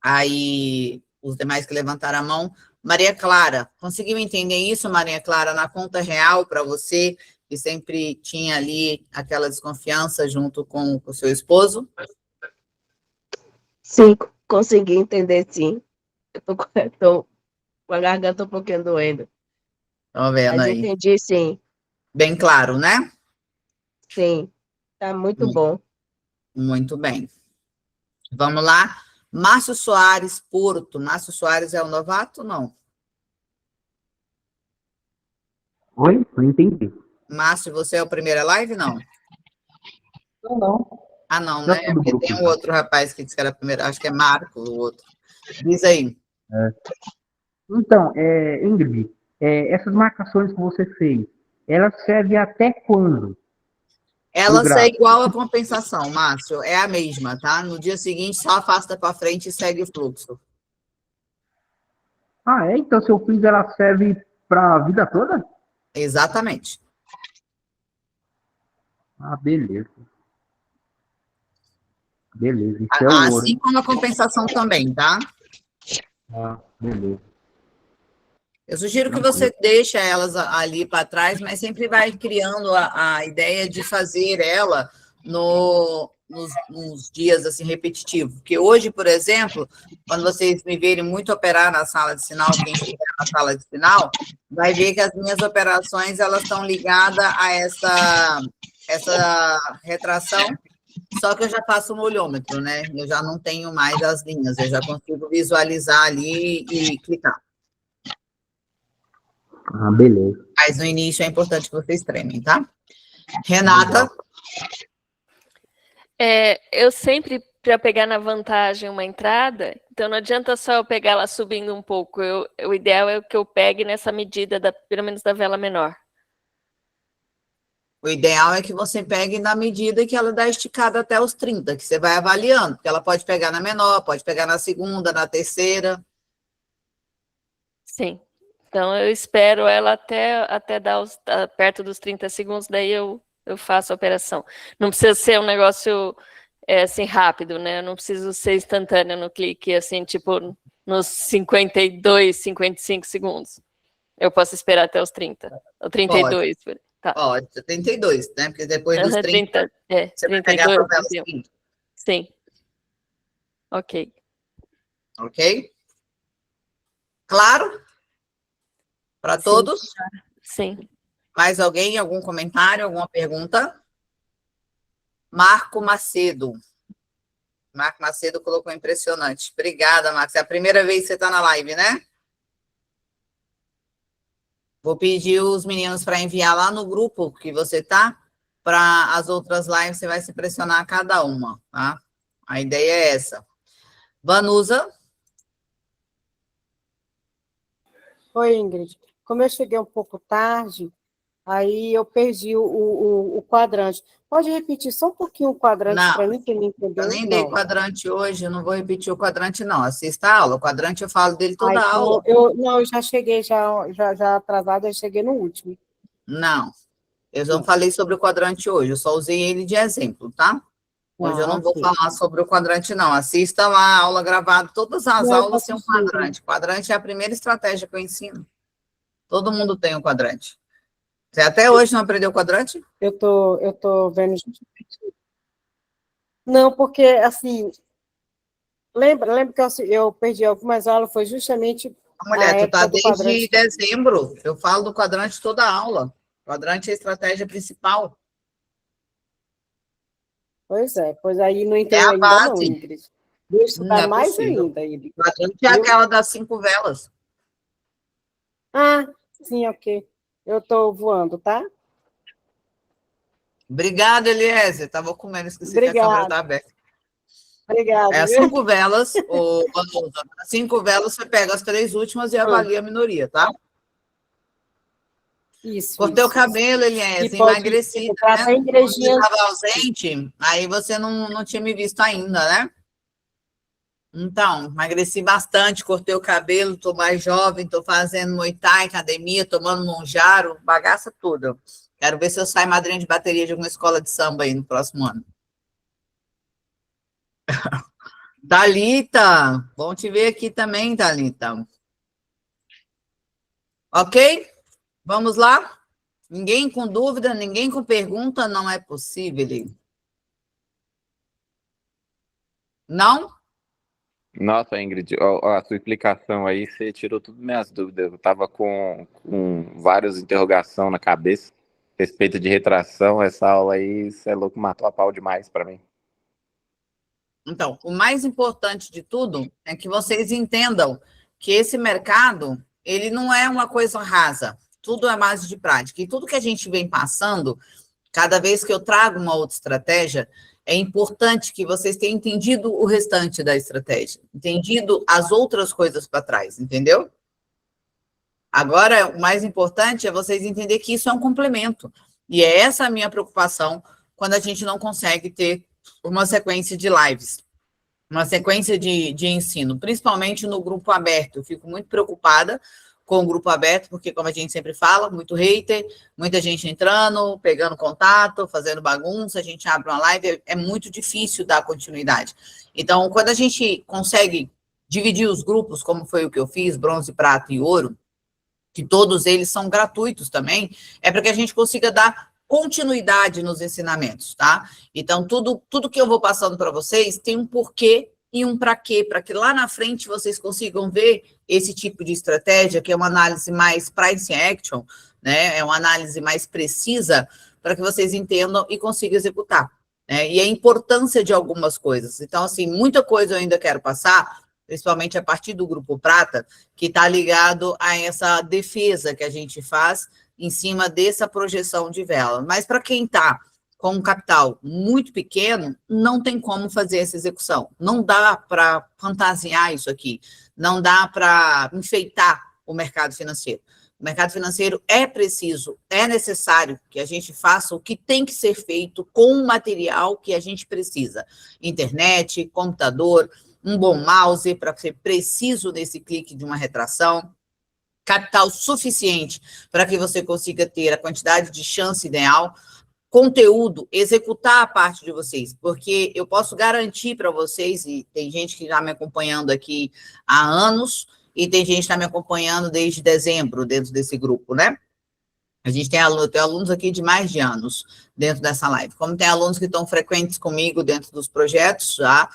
aí os demais que levantaram a mão, Maria Clara, conseguiu entender isso, Maria Clara, na conta real para você, que sempre tinha ali aquela desconfiança junto com o seu esposo? Sim, consegui entender, sim. Eu tô com a garganta um pouquinho doendo. Estão vendo Mas aí? entendi, sim. Bem claro, né? Sim. Tá muito bom. Muito bem. Vamos lá. Márcio Soares Porto. Márcio Soares é o novato? Não. Oi? Não entendi. Márcio, você é o primeiro live? Não. Não. Ah, não, Já né? tô no Porque grupo, tem um já. outro rapaz que disse que era primeiro. Acho que é Marco, o outro. Diz aí. Então, Ingrid, essas marcações que você fez, elas servem até quando? Ela é gráfico. igual a compensação, Márcio. É a mesma, tá? No dia seguinte, só afasta para frente e segue o fluxo. Ah, é? Então, se eu fiz, ela serve para a vida toda? Exatamente. Ah, beleza. Beleza, isso é o ouro, Assim hein? como a compensação também, tá? Ah, beleza. Eu sugiro que Tranquilo. você deixe elas ali para trás, mas sempre vai criando a ideia de fazer ela nos dias assim repetitivos. Porque hoje, por exemplo, quando vocês me verem muito operar na sala de sinal, quem estiver na sala de sinal, vai ver que as minhas operações elas estão ligadas a essa retração, só que eu já faço no olhômetro, né? Eu já não tenho mais as linhas, eu já consigo visualizar ali e clicar. Ah, beleza. Mas no início é importante que vocês tremem, tá? Renata, Legal. Eu sempre, para pegar na vantagem uma entrada, então não adianta só eu pegar ela subindo um pouco. O ideal é que eu pegue nessa medida, pelo menos da vela menor. o ideal é que você pegue na medida que ela dá esticada até os 30, que você vai avaliando, porque ela pode pegar na menor, pode pegar na segunda, na terceira. Sim. Então eu espero ela até dar perto dos 30 segundos, daí eu faço a operação. Não precisa ser um negócio assim rápido, né? Eu não preciso ser instantâneo no clique, assim, tipo nos 52, 55 segundos. Eu posso esperar até os 30, ou 32. Tá. Pode, 32, né? Porque depois dos 30, você vai pegar a 32, favela 31. seguinte, Sim. Ok. ok? Claro? Para Sim. todos? Sim. Mais alguém? Algum comentário? Alguma pergunta? Marco Macedo. Marco Macedo colocou impressionante. Obrigada, Marcos. É a primeira vez que você está na live, né? Vou pedir os meninos para enviar lá no grupo que você tá, para as outras lives, você vai se pressionar a cada uma, tá? A ideia é essa. Vanusa, Oi, Ingrid. Como eu cheguei um pouco tarde, aí eu perdi o quadrante. Pode repetir só um pouquinho o quadrante para não, mim, que eu não entendi? eu nem dei Não. quadrante hoje, eu não vou repetir o quadrante, não. Assista a aula. O quadrante eu falo dele Ah, toda a aula. então, eu já cheguei, já atrasada, eu cheguei no último. Não, eu não falei sobre o quadrante hoje, eu só usei ele de exemplo, tá? Hoje eu não vou Ok. falar sobre o quadrante, não. Assista lá a aula gravada, todas as Não, eu aulas posso têm um assistir. quadrante. Quadrante é a primeira estratégia que eu ensino. Todo mundo tem um quadrante. Você até hoje não aprendeu quadrante? Eu tô vendo justamente. Não, porque, assim, lembra que eu perdi algumas aulas, foi justamente a Mulher, tu tá época do desde quadrante. dezembro. Eu falo do quadrante toda a aula. Quadrante é a estratégia principal. Pois é, pois aí não É entendeu a ainda não, base. Ingrid. Vou Não estudar é mais possível. ainda, ele. Quadrante é Viu? aquela das 5 velas. Ah, sim, ok. Eu tô voando, tá? Obrigada, Eliezer. Estava comendo, esqueci que a câmera Obrigada, está aberta. obrigada. É as 5 velas, ou 5 velas, você pega as 3 últimas e avalia a minoria, tá? Cortei o Isso. cabelo, Que Eliezer, pode emagreci, tá entrar até vendo? Quando você igrejinha. estava ausente, aí você não tinha me visto ainda, né? Então, emagreci bastante, cortei o cabelo, estou mais jovem, estou fazendo Muay Thai, academia, tomando monjaro, bagaça toda. Quero ver se eu saio madrinha de bateria de alguma escola de samba aí no próximo ano. Thalita, bom te ver aqui também, Thalita. Ok? Vamos lá? Ninguém com dúvida, ninguém com pergunta, não é possível. Não? Nossa, Ingrid, a sua explicação aí, você tirou tudo minhas dúvidas. Eu estava com várias interrogações na cabeça a respeito de retração. Essa aula aí, você é louco, matou a pau demais para mim. Então, o mais importante de tudo é que vocês entendam que esse mercado, ele não é uma coisa rasa. Tudo é base de prática. E tudo que a gente vem passando, cada vez que eu trago uma outra estratégia, é importante que vocês tenham entendido o restante da estratégia, entendido as outras coisas para trás, entendeu? Agora, o mais importante é vocês entenderem que isso é um complemento. E é essa a minha preocupação quando a gente não consegue ter uma sequência de lives, uma sequência de ensino, principalmente no grupo aberto. Eu fico muito preocupada com o grupo aberto, porque, como a gente sempre fala, muito hater, muita gente entrando, pegando contato, fazendo bagunça, a gente abre uma live, é muito difícil dar continuidade. Então, quando a gente consegue dividir os grupos, como foi o que eu fiz, bronze, prata e ouro, que todos eles são gratuitos também, é para que a gente consiga dar continuidade nos ensinamentos, tá? Então, tudo que eu vou passando para vocês tem um porquê e um para quê, para que lá na frente vocês consigam ver esse tipo de estratégia, que é uma análise mais price action, né? É uma análise mais precisa, para que vocês entendam e consigam executar, né? E a importância de algumas coisas. Então, assim, muita coisa eu ainda quero passar, principalmente a partir do Grupo Prata, que está ligado a essa defesa que a gente faz em cima dessa projeção de vela. Mas para quem está com um capital muito pequeno, não tem como fazer essa execução. Não dá para fantasiar isso aqui. Não dá para enfeitar o mercado financeiro. O mercado financeiro é preciso, é necessário que a gente faça o que tem que ser feito com o material que a gente precisa. Internet, computador, um bom mouse para ser preciso nesse clique de uma retração, capital suficiente para que você consiga ter a quantidade de chance ideal, conteúdo, executar a parte de vocês, porque eu posso garantir para vocês, e tem gente que está me acompanhando aqui há anos, e tem gente que está me acompanhando desde dezembro dentro desse grupo, né? A gente tem alunos aqui de mais de anos dentro dessa live, como tem alunos que estão frequentes comigo dentro dos projetos, já,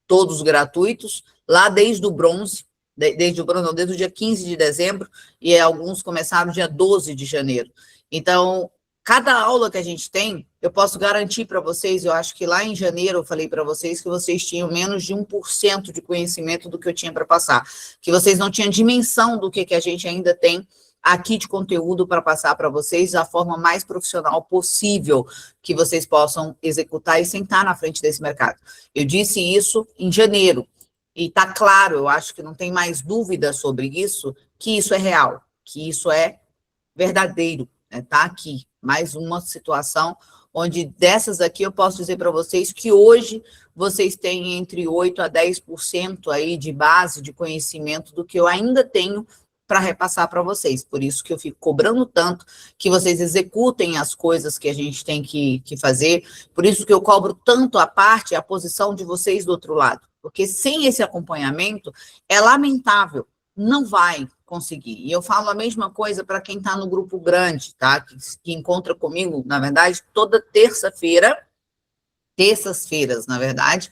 todos gratuitos, lá desde o bronze, desde o dia 15 de dezembro, e alguns começaram dia 12 de janeiro. Então, cada aula que a gente tem, eu posso garantir para vocês, eu acho que lá em janeiro eu falei para vocês que vocês tinham menos de 1% de conhecimento do que eu tinha para passar, que vocês não tinham dimensão do que a gente ainda tem aqui de conteúdo para passar para vocês da forma mais profissional possível que vocês possam executar e sentar na frente desse mercado. Eu disse isso em janeiro, e está claro, eu acho que não tem mais dúvida sobre isso, que isso é real, que isso é verdadeiro, está aqui. Mais uma situação onde dessas aqui eu posso dizer para vocês que hoje vocês têm entre 8% a 10% aí de base de conhecimento do que eu ainda tenho para repassar para vocês. Por isso que eu fico cobrando tanto que vocês executem as coisas que a gente tem que fazer. Por isso que eu cobro tanto a posição de vocês do outro lado. Porque sem esse acompanhamento, é lamentável, não vai conseguir. E eu falo a mesma coisa para quem está no grupo grande, tá? Que encontra comigo, na verdade, toda terças-feiras, na verdade,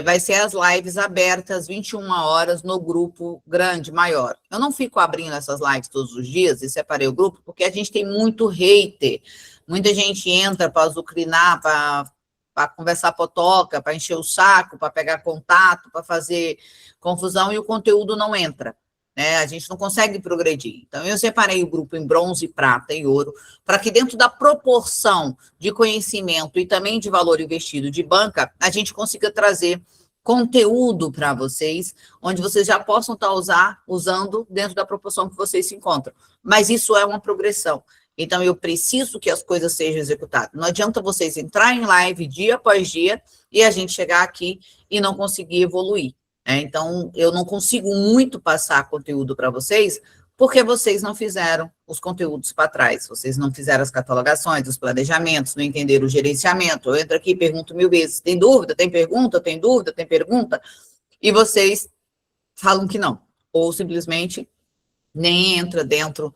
vai ser as lives abertas 21 horas no grupo grande, maior. Eu não fico abrindo essas lives todos os dias e separei o grupo, porque a gente tem muito hater, muita gente entra para azucrinar, para conversar potoca, para encher o saco, para pegar contato, para fazer confusão, e o conteúdo não entra, né? A gente não consegue progredir. Então, eu separei o grupo em bronze, prata e ouro, para que dentro da proporção de conhecimento e também de valor investido de banca, a gente consiga trazer conteúdo para vocês, onde vocês já possam estar usando dentro da proporção que vocês se encontram. Mas isso é uma progressão. Então, eu preciso que as coisas sejam executadas. Não adianta vocês entrarem em live dia após dia e a gente chegar aqui e não conseguir evoluir. Então, eu não consigo muito passar conteúdo para vocês porque vocês não fizeram os conteúdos para trás. Vocês não fizeram as catalogações, os planejamentos, não entenderam o gerenciamento. Eu entro aqui e pergunto 1000 vezes, tem dúvida, tem pergunta, tem dúvida, tem pergunta? E vocês falam que não. Ou simplesmente nem entra dentro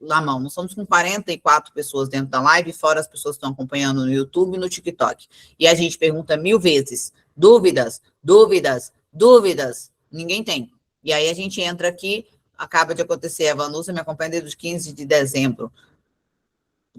na mão. Nós somos com 44 pessoas dentro da live, fora as pessoas que estão acompanhando no YouTube e no TikTok. E a gente pergunta 1000 vezes, dúvidas, dúvidas, dúvidas, ninguém tem. E aí a gente entra aqui, acaba de acontecer, a Vanusa me acompanha desde os 15 de dezembro.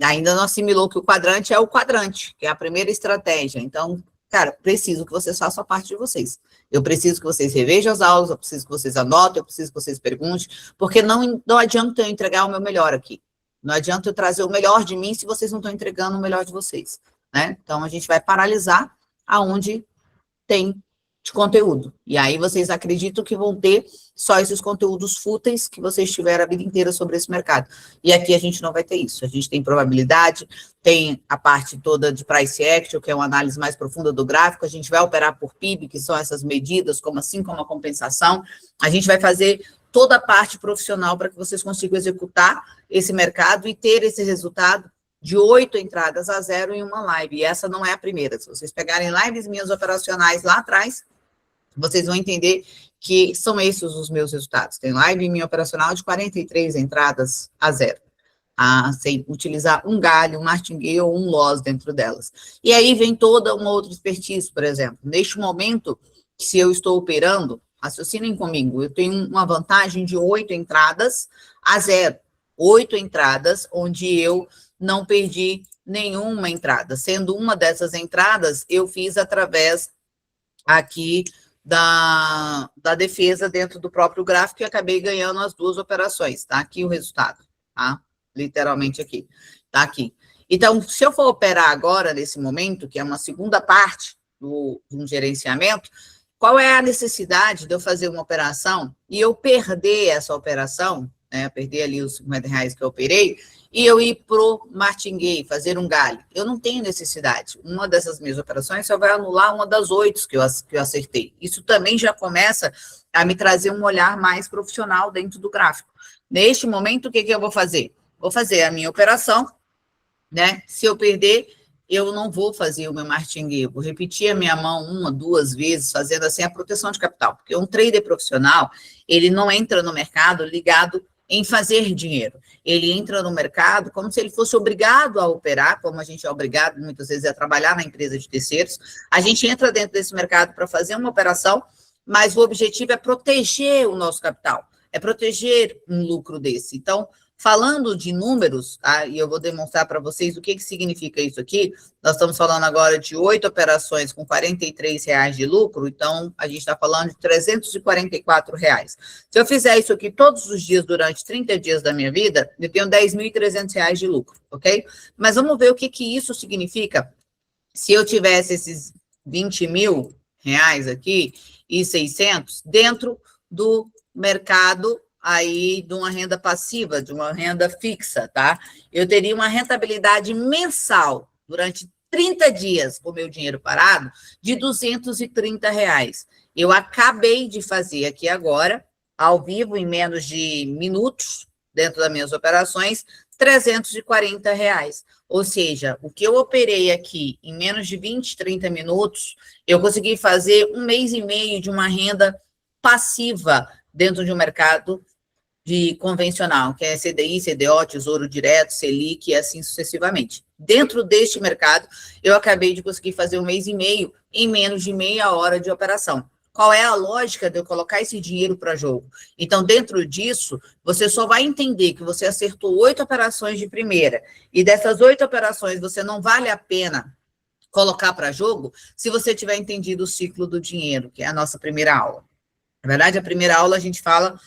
Ainda não assimilou que o quadrante é o quadrante, que é a primeira estratégia. Então, cara, preciso que vocês façam a parte de vocês. Eu preciso que vocês revejam as aulas, eu preciso que vocês anotem, eu preciso que vocês perguntem, porque não adianta eu entregar o meu melhor aqui. Não adianta eu trazer o melhor de mim se vocês não estão entregando o melhor de vocês, né? Então, a gente vai paralisar aonde tem de conteúdo. E aí vocês acreditam que vão ter só esses conteúdos fúteis que vocês tiveram a vida inteira sobre esse mercado. E aqui a gente não vai ter isso. A gente tem probabilidade, tem a parte toda de price action, que é uma análise mais profunda do gráfico, a gente vai operar por PIB, que são essas medidas, como a compensação. A gente vai fazer toda a parte profissional para que vocês consigam executar esse mercado e ter esse resultado de 8 entradas a 0 em uma live. E essa não é a primeira. Se vocês pegarem lives minhas operacionais lá atrás, vocês vão entender que são esses os meus resultados. Tem live minha operacional de 43 entradas a 0. Sem utilizar um galho, um martingale ou um loss dentro delas. E aí vem toda uma outra expertise, por exemplo. Neste momento, se eu estou operando, raciocinem comigo, eu tenho uma vantagem de 8 entradas a 0. 8 entradas onde eu não perdi nenhuma entrada. Sendo uma dessas entradas, eu fiz através aqui da defesa dentro do próprio gráfico e acabei ganhando as 2 operações. Tá aqui o resultado, tá? Literalmente aqui, tá aqui. Então, se eu for operar agora, nesse momento, que é uma segunda parte de um gerenciamento, qual é a necessidade de eu fazer uma operação e eu perder essa operação, né, perder ali os R$50 que eu operei, e eu ir pro martingale, fazer um galho? Eu não tenho necessidade. Uma dessas minhas operações só vai anular uma das 8 que eu acertei. Isso também já começa a me trazer um olhar mais profissional dentro do gráfico. Neste momento, o que eu vou fazer? Vou fazer a minha operação, né? Se eu perder, eu não vou fazer o meu martingale, vou repetir a minha mão 1, 2 vezes, fazendo assim a proteção de capital, porque um trader profissional, ele não entra no mercado ligado em fazer dinheiro, ele entra no mercado como se ele fosse obrigado a operar, como a gente é obrigado muitas vezes a trabalhar na empresa de terceiros, a gente entra dentro desse mercado para fazer uma operação, mas o objetivo é proteger o nosso capital, é proteger um lucro desse. Então, falando de números, tá? E eu vou demonstrar para vocês o que significa isso aqui. Nós estamos falando agora de 8 operações com R$43 de lucro, então a gente está falando de R$344. Se eu fizer isso aqui todos os dias durante 30 dias da minha vida, eu tenho R$10.300 de lucro, ok? Mas vamos ver o que isso significa se eu tivesse esses R$20.000 aqui e 600 dentro do mercado aí de uma renda passiva, de uma renda fixa, tá? Eu teria uma rentabilidade mensal durante 30 dias com meu dinheiro parado de R$230. Eu acabei de fazer aqui agora, ao vivo, em menos de minutos, dentro das minhas operações, R$340. Ou seja, o que eu operei aqui em menos de 20, 30 minutos, eu consegui fazer 1 mês e meio de uma renda passiva dentro de um mercado de convencional, que é CDI, CDO, Tesouro Direto, Selic e assim sucessivamente. Dentro deste mercado, eu acabei de conseguir fazer 1 mês e meio em menos de meia hora de operação. Qual é a lógica de eu colocar esse dinheiro para jogo? Então, dentro disso, você só vai entender que você acertou 8 operações de primeira, e dessas 8 operações você não vale a pena colocar para jogo se você tiver entendido o ciclo do dinheiro, que é a nossa primeira aula. Na verdade, a primeira aula a gente fala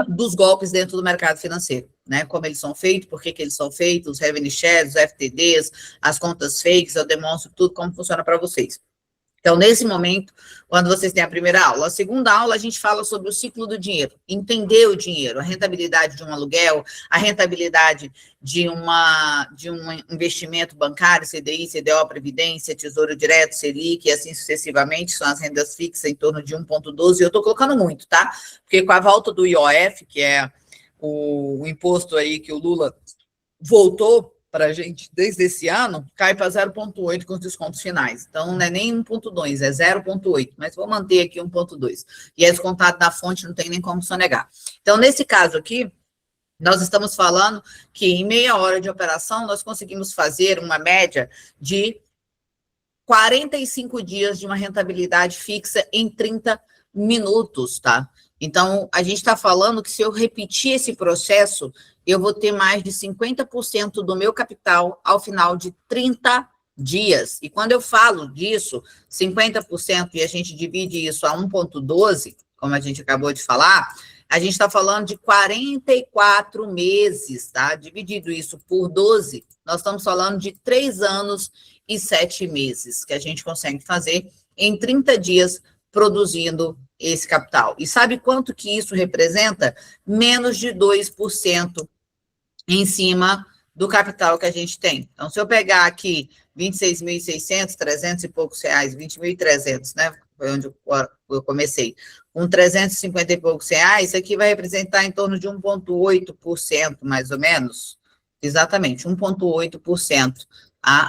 dos golpes dentro do mercado financeiro, né? Como eles são feitos, por que eles são feitos, os revenue shares, os FTDs, as contas fakes, eu demonstro tudo como funciona para vocês. Então, nesse momento, quando vocês têm a primeira aula, a segunda aula a gente fala sobre o ciclo do dinheiro, entender o dinheiro, a rentabilidade de um aluguel, a rentabilidade de um investimento bancário, CDI, CDO, Previdência, Tesouro Direto, Selic, e assim sucessivamente, são as rendas fixas em torno de 1,12, eu estou colocando muito, tá? Porque com a volta do IOF, que é o imposto aí que o Lula voltou para a gente desde esse ano, cai para 0,8 com os descontos finais. Então, não é nem 1,2, é 0,8, mas vou manter aqui 1,2. E é descontado da fonte, não tem nem como sonegar. Então, nesse caso aqui, nós estamos falando que em meia hora de operação, nós conseguimos fazer uma média de 45 dias de uma rentabilidade fixa em 30 minutos, tá? Então, a gente está falando que se eu repetir esse processo, eu vou ter mais de 50% do meu capital ao final de 30 dias. E quando eu falo disso, 50%, e a gente divide isso a 1,12, como a gente acabou de falar, a gente está falando de 44 meses, tá? Dividido isso por 12, nós estamos falando de 3 anos e 7 meses, que a gente consegue fazer em 30 dias produzindo esse capital. E sabe quanto que isso representa? Menos de 2% em cima do capital que a gente tem. Então, se eu pegar aqui 26.600, 300 e poucos reais, 20.300, né? foi onde eu comecei, com 350 e poucos reais, isso aqui vai representar em torno de 1,8%, mais ou menos, exatamente, 1,8%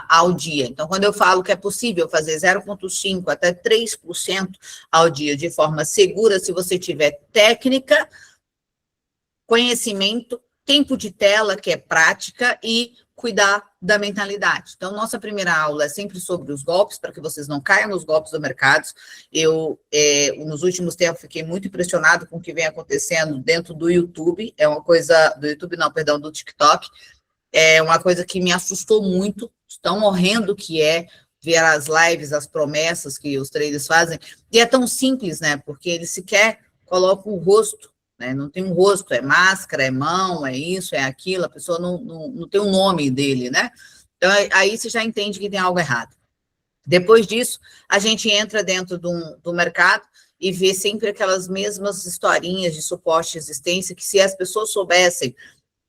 ao dia. Então, quando eu falo que é possível fazer 0,5% até 3% ao dia de forma segura, se você tiver técnica, conhecimento, tempo de tela, que é prática, e cuidar da mentalidade. Então, nossa primeira aula é sempre sobre os golpes, para que vocês não caiam nos golpes do mercado. Eu, nos últimos tempos, fiquei muito impressionado com o que vem acontecendo dentro do YouTube, é uma coisa, do YouTube não, perdão, do TikTok, é uma coisa que me assustou muito, tão horrendo que é ver as lives, as promessas que os traders fazem, e é tão simples, né, porque eles sequer colocam o rosto, né, não tem um rosto, é máscara, é mão, é isso, é aquilo, a pessoa não tem o nome dele, né, então aí você já entende que tem algo errado. Depois disso, a gente entra dentro do mercado e vê sempre aquelas mesmas historinhas de suporte e resistência, que se as pessoas soubessem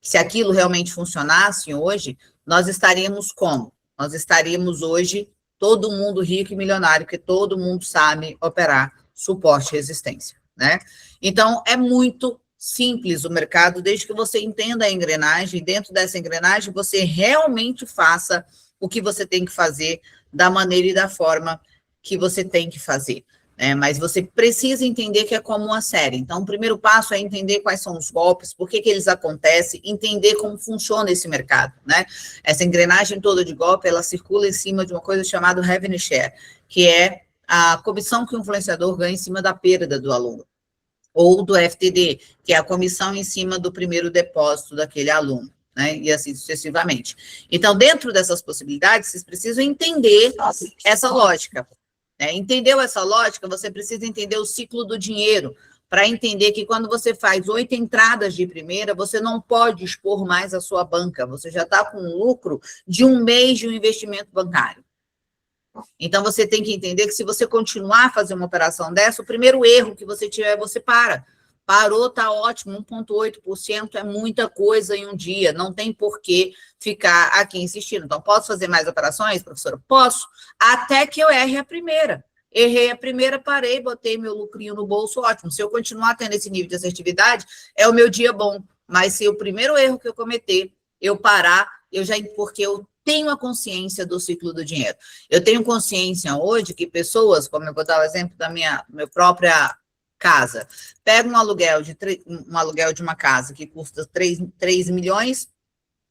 se aquilo realmente funcionasse hoje, nós estaríamos como? Nós estaríamos hoje todo mundo rico e milionário, porque todo mundo sabe operar suporte e resistência, né? Então, é muito simples o mercado, desde que você entenda a engrenagem, dentro dessa engrenagem você realmente faça o que você tem que fazer, da maneira e da forma que você tem que fazer. Mas você precisa entender que é como uma série. Então, o primeiro passo é entender quais são os golpes, por que eles acontecem, entender como funciona esse mercado, né? Essa engrenagem toda de golpe, ela circula em cima de uma coisa chamada revenue share, que é a comissão que o influenciador ganha em cima da perda do aluno, ou do FTD, que é a comissão em cima do primeiro depósito daquele aluno, né? E assim sucessivamente. Então, dentro dessas possibilidades, vocês precisam entender essa lógica. Entendeu essa lógica? Você precisa entender o ciclo do dinheiro, para entender que quando você faz 8 entradas de primeira, você não pode expor mais a sua banca, você já está com um lucro de um mês de um investimento bancário. Então, você tem que entender que se você continuar a fazer uma operação dessa, o primeiro erro que você tiver, você para. Parou, tá ótimo, 1,8% é muita coisa em um dia, não tem por que ficar aqui insistindo. Então, posso fazer mais operações, professora? Posso, até que eu erre a primeira. Errei a primeira, parei, botei meu lucrinho no bolso, ótimo. Se eu continuar tendo esse nível de assertividade, é o meu dia bom. Mas se o primeiro erro que eu cometer, eu parar, porque eu tenho a consciência do ciclo do dinheiro. Eu tenho consciência hoje que pessoas, como eu vou dar o exemplo da minha própria casa, pega um aluguel de uma casa que custa 3 milhões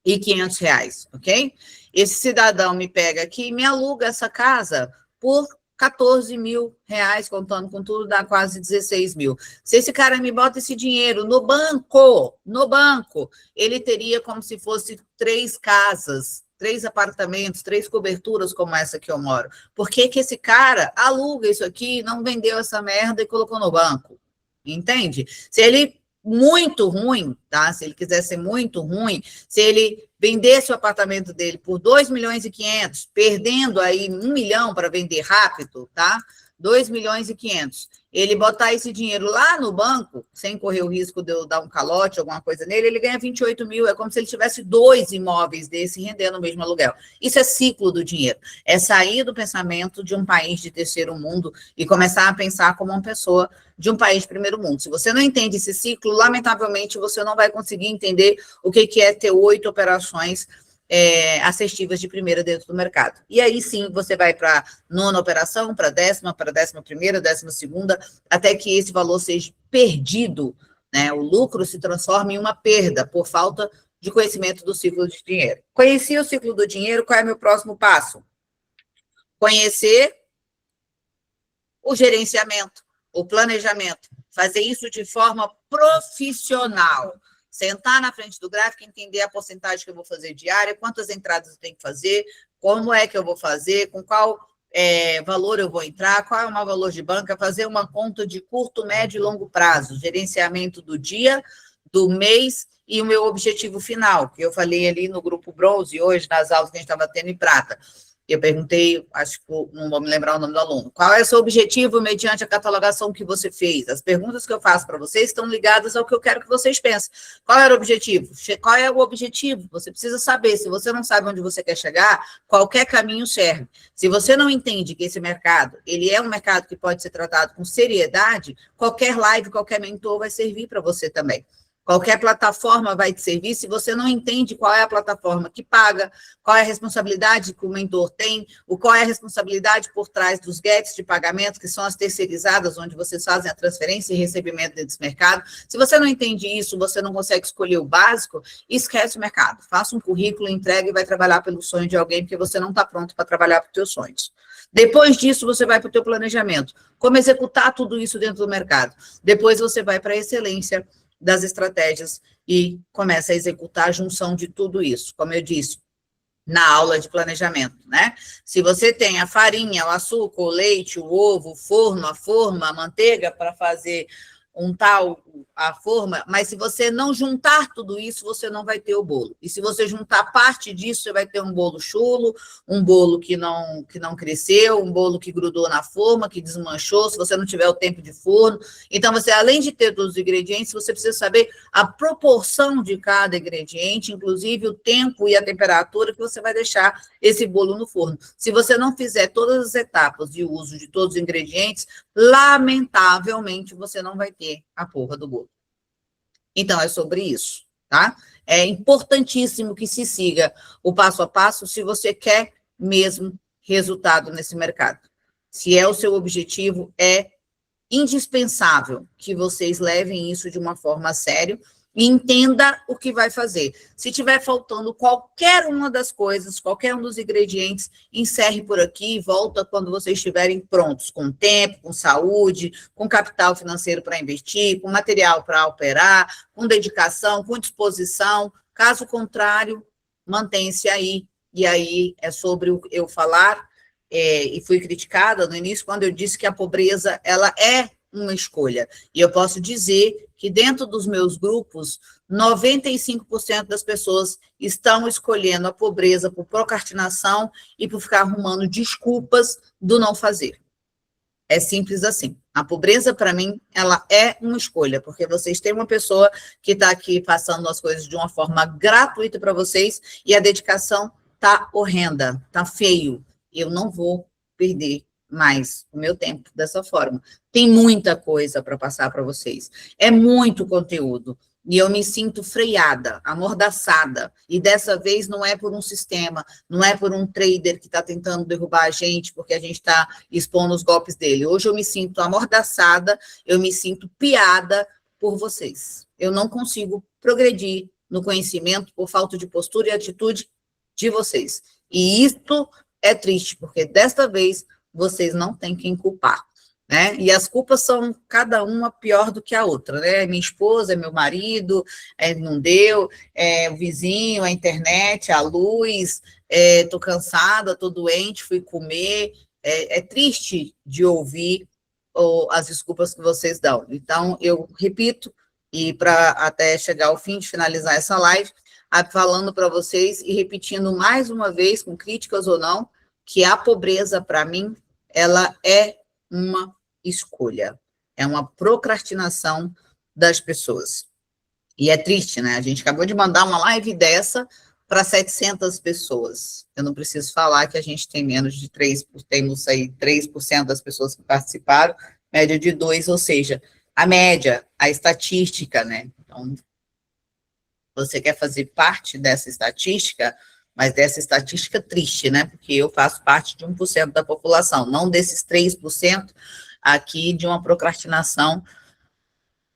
e 500 reais, ok? Esse cidadão me pega aqui e me aluga essa casa por 14 mil reais, contando com tudo, dá quase 16 mil. Se esse cara me bota esse dinheiro no banco, ele teria como se fosse 3 casas, 3 apartamentos, 3 coberturas como essa que eu moro. Por que que esse cara aluga isso aqui, não vendeu essa merda e colocou no banco? Entende? Se ele muito ruim, tá? Se ele quiser ser muito ruim, se ele vendesse o apartamento dele por 2 milhões e 500, perdendo aí 1 milhão para vender rápido, tá? 2 milhões e 500. Ele botar esse dinheiro lá no banco, sem correr o risco de eu dar um calote, alguma coisa nele, ele ganha 28 mil. É como se ele tivesse 2 imóveis desse rendendo o mesmo aluguel. Isso é ciclo do dinheiro. É sair do pensamento de um país de terceiro mundo e começar a pensar como uma pessoa de um país de primeiro mundo. Se você não entende esse ciclo, lamentavelmente, você não vai conseguir entender o que é ter 8 operações assertivas de primeira dentro do mercado. E aí sim, você vai para a 9ª operação, para a 10ª, para a 11ª, 12ª, até que esse valor seja perdido, né? O lucro se transforma em uma perda por falta de conhecimento do ciclo de dinheiro. Conheci o ciclo do dinheiro, qual é o meu próximo passo? Conhecer o gerenciamento, o planejamento, fazer isso de forma profissional. Sentar na frente do gráfico, entender a porcentagem que eu vou fazer diária, quantas entradas eu tenho que fazer, como é que eu vou fazer, com qual valor eu vou entrar, qual é o meu valor de banca, fazer uma conta de curto, médio e longo prazo, gerenciamento do dia, do mês e o meu objetivo final, que eu falei ali no grupo bronze hoje, nas aulas que a gente estava tendo em prata. Eu perguntei, acho que não vou me lembrar o nome do aluno, qual é o seu objetivo mediante a catalogação que você fez? As perguntas que eu faço para vocês estão ligadas ao que eu quero que vocês pensem. Qual era o objetivo? Qual é o objetivo? Você precisa saber. Se você não sabe onde você quer chegar, qualquer caminho serve. Se você não entende que esse mercado, ele é um mercado que pode ser tratado com seriedade, qualquer live, qualquer mentor vai servir para você também. Qualquer plataforma vai te servir se você não entende qual é a plataforma que paga, qual é a responsabilidade que o mentor tem, qual é a responsabilidade por trás dos gates de pagamento, que são as terceirizadas, onde vocês fazem a transferência e recebimento desse mercado. Se você não entende isso, você não consegue escolher o básico, esquece o mercado. Faça um currículo, entregue e vai trabalhar pelo sonho de alguém, porque você não está pronto para trabalhar para os seus sonhos. Depois disso, você vai para o teu planejamento. Como executar tudo isso dentro do mercado. Depois você vai para a excelência das estratégias e começa a executar a junção de tudo isso, como eu disse, na aula de planejamento, né? Se você tem a farinha, o açúcar, o leite, o ovo, o forno, a forma, a manteiga para fazer a forma, mas se você não juntar tudo isso, você não vai ter o bolo. E se você juntar parte disso, você vai ter um bolo chulo, um bolo que não cresceu, um bolo que grudou na forma, que desmanchou, se você não tiver o tempo de forno. Então, você, além de ter todos os ingredientes, você precisa saber a proporção de cada ingrediente, inclusive o tempo e a temperatura que você vai deixar esse bolo no forno. Se você não fizer todas as etapas de uso de todos os ingredientes, lamentavelmente, você não vai ter a porra do bolo. Então, é sobre isso, tá? É importantíssimo que se siga o passo a passo se você quer mesmo resultado nesse mercado. Se é o seu objetivo, é indispensável que vocês levem isso de uma forma séria e entenda o que vai fazer. Se tiver faltando qualquer uma das coisas, qualquer um dos ingredientes, encerre por aqui e volta quando vocês estiverem prontos, com tempo, com saúde, com capital financeiro para investir, com material para operar, com dedicação, com disposição. Caso contrário, mantenha-se aí. E aí é sobre eu falar, e fui criticada no início quando eu disse que a pobreza ela é uma escolha. E eu posso dizer que dentro dos meus grupos, 95% das pessoas estão escolhendo a pobreza por procrastinação e por ficar arrumando desculpas do não fazer. É simples assim. A pobreza, para mim, ela é uma escolha, porque vocês têm uma pessoa que está aqui passando as coisas de uma forma gratuita para vocês e a dedicação está horrenda, está feio. Eu não vou perder mais o meu tempo dessa forma. Tem muita coisa para passar para vocês. É muito conteúdo. E eu me sinto freada, amordaçada. E dessa vez não é por um sistema, não é por um trader que está tentando derrubar a gente, porque a gente está expondo os golpes dele. Hoje eu me sinto amordaçada, eu me sinto piada por vocês. Eu não consigo progredir no conhecimento por falta de postura e atitude de vocês. E isto é triste, porque desta vez vocês não têm quem culpar, né? E as culpas são cada uma pior do que a outra, né? Minha esposa, é meu marido, não deu, o vizinho, a internet, a luz, tô cansada, tô doente, fui comer. É triste de ouvir as desculpas que vocês dão. Então, eu repito, e para até chegar ao fim de finalizar essa live, falando para vocês e repetindo mais uma vez, com críticas ou não, que a pobreza, para mim, ela é uma escolha, é uma procrastinação das pessoas. E é triste, né? A gente acabou de mandar uma live dessa para 700 pessoas. Eu não preciso falar que a gente tem menos de 3%, temos aí 3% das pessoas que participaram, média de 2%, ou seja, a média, a estatística, né? Então, você quer fazer parte dessa estatística, mas dessa estatística triste, né? Porque eu faço parte de 1% da população, não desses 3% aqui de uma procrastinação,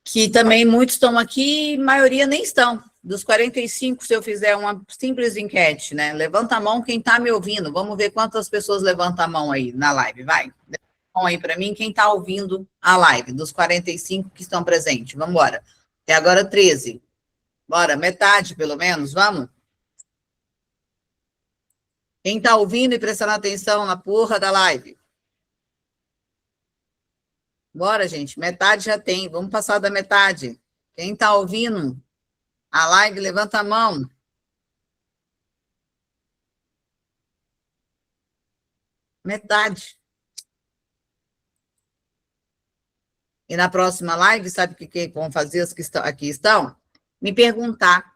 que também muitos estão aqui, maioria nem estão. Dos 45, se eu fizer uma simples enquete, né? Levanta a mão quem está me ouvindo. Vamos ver quantas pessoas levantam a mão aí na live, vai. Levanta a mão aí para mim, quem está ouvindo a live, dos 45 que estão presentes. Vamos embora. Até agora 13. Bora, metade pelo menos, vamos? Quem está ouvindo e prestando atenção na porra da live? Bora, gente, metade já tem, vamos passar da metade. Quem está ouvindo a live, levanta a mão. Metade. E na próxima live, sabe o que vão fazer os que aqui estão? Me perguntar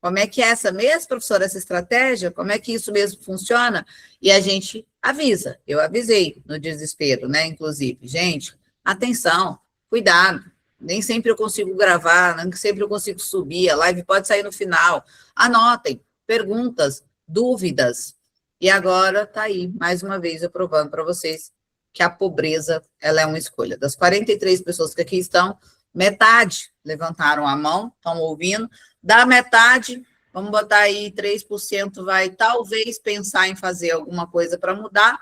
como é que é essa mesmo, professora, essa estratégia, como é que isso mesmo funciona? E a gente avisa. Eu avisei no desespero, né? Inclusive, gente, atenção, cuidado. Nem sempre eu consigo gravar, nem sempre eu consigo subir, a live pode sair no final. Anotem, perguntas, dúvidas. E agora tá aí, mais uma vez, eu provando para vocês que a pobreza, ela é uma escolha. Das 43 pessoas que aqui estão, metade levantaram a mão, estão ouvindo. Da metade, vamos botar aí 3% vai talvez pensar em fazer alguma coisa para mudar,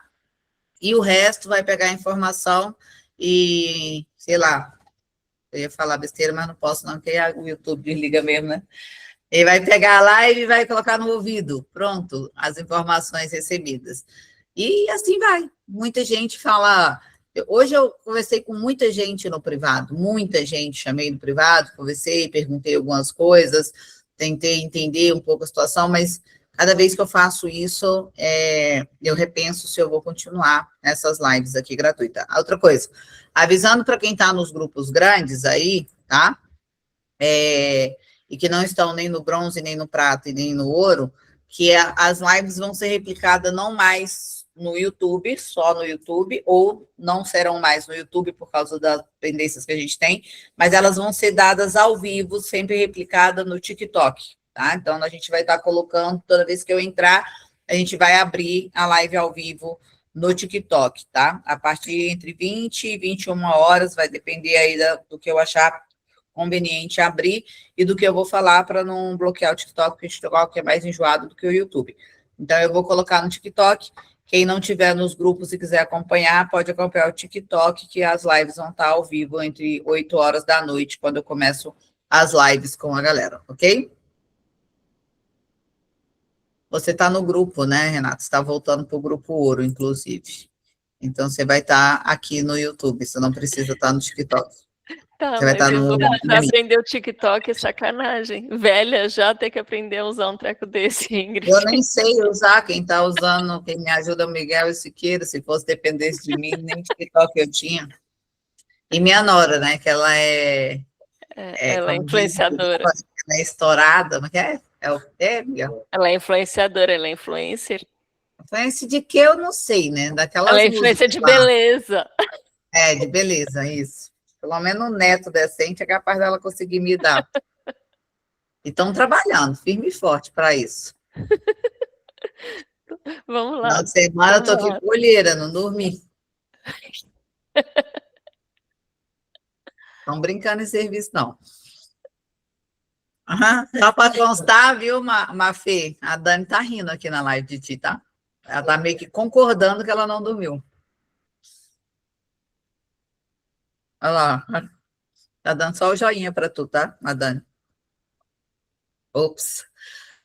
e o resto vai pegar a informação e, sei lá, eu ia falar besteira, mas não posso não, porque o YouTube desliga mesmo, né? Ele vai pegar a live e vai colocar no ouvido, pronto, as informações recebidas. E assim vai. Muita gente fala... Hoje eu conversei com muita gente no privado, muita gente, chamei no privado, conversei, perguntei algumas coisas, tentei entender um pouco a situação, mas cada vez que eu faço isso, eu repenso se eu vou continuar essas lives aqui gratuitas. Outra coisa, avisando para quem está nos grupos grandes aí, tá? E que não estão nem no bronze, nem no prata e nem no ouro, que as lives vão ser replicadas não mais no YouTube, só no YouTube, ou não serão mais no YouTube por causa das pendências que a gente tem, mas elas vão ser dadas ao vivo, sempre replicada no TikTok, tá? Então, a gente vai estar colocando, toda vez que eu entrar, a gente vai abrir a live ao vivo no TikTok, tá? A partir entre 20 e 21 horas, vai depender aí do que eu achar conveniente abrir e do que eu vou falar para não bloquear o TikTok, porque o TikTok é mais enjoado do que o YouTube. Então, eu vou colocar no TikTok. Quem não tiver nos grupos e quiser acompanhar, pode acompanhar o TikTok, que as lives vão estar ao vivo entre 8 horas da noite, quando eu começo as lives com a galera, ok? Você está no grupo, né, Renato? Você está voltando para o grupo Ouro, inclusive. Então, você vai estar aqui no YouTube, você não precisa estar no TikTok. Tá, Você vai estar no... Para aprender o TikTok é sacanagem. Velha já tem que aprender a usar um treco desse, Ingrid. Eu nem sei usar, quem está usando, quem me ajuda é o Miguel e Siqueira, se fosse dependesse de mim, nem TikTok eu tinha. E minha nora, né, que ela ela é influenciadora. Ela é estourada, mas Miguel? Ela é influenciadora, ela é influencer. Influência de que eu não sei, né? Daquelas ela é influência de lá. beleza. De beleza, isso. Pelo menos um neto decente é capaz dela conseguir me dar. E estão trabalhando firme e forte para isso. Vamos lá. Final de semana eu estou aqui com olheira, não dormi. Estão brincando em serviço, não. Só para constar, viu, Mafê? A Dani está rindo aqui na live de ti, tá? Ela está meio que concordando que ela não dormiu. Olha lá. Tá dando só o joinha para tu, tá, Dani? Ops.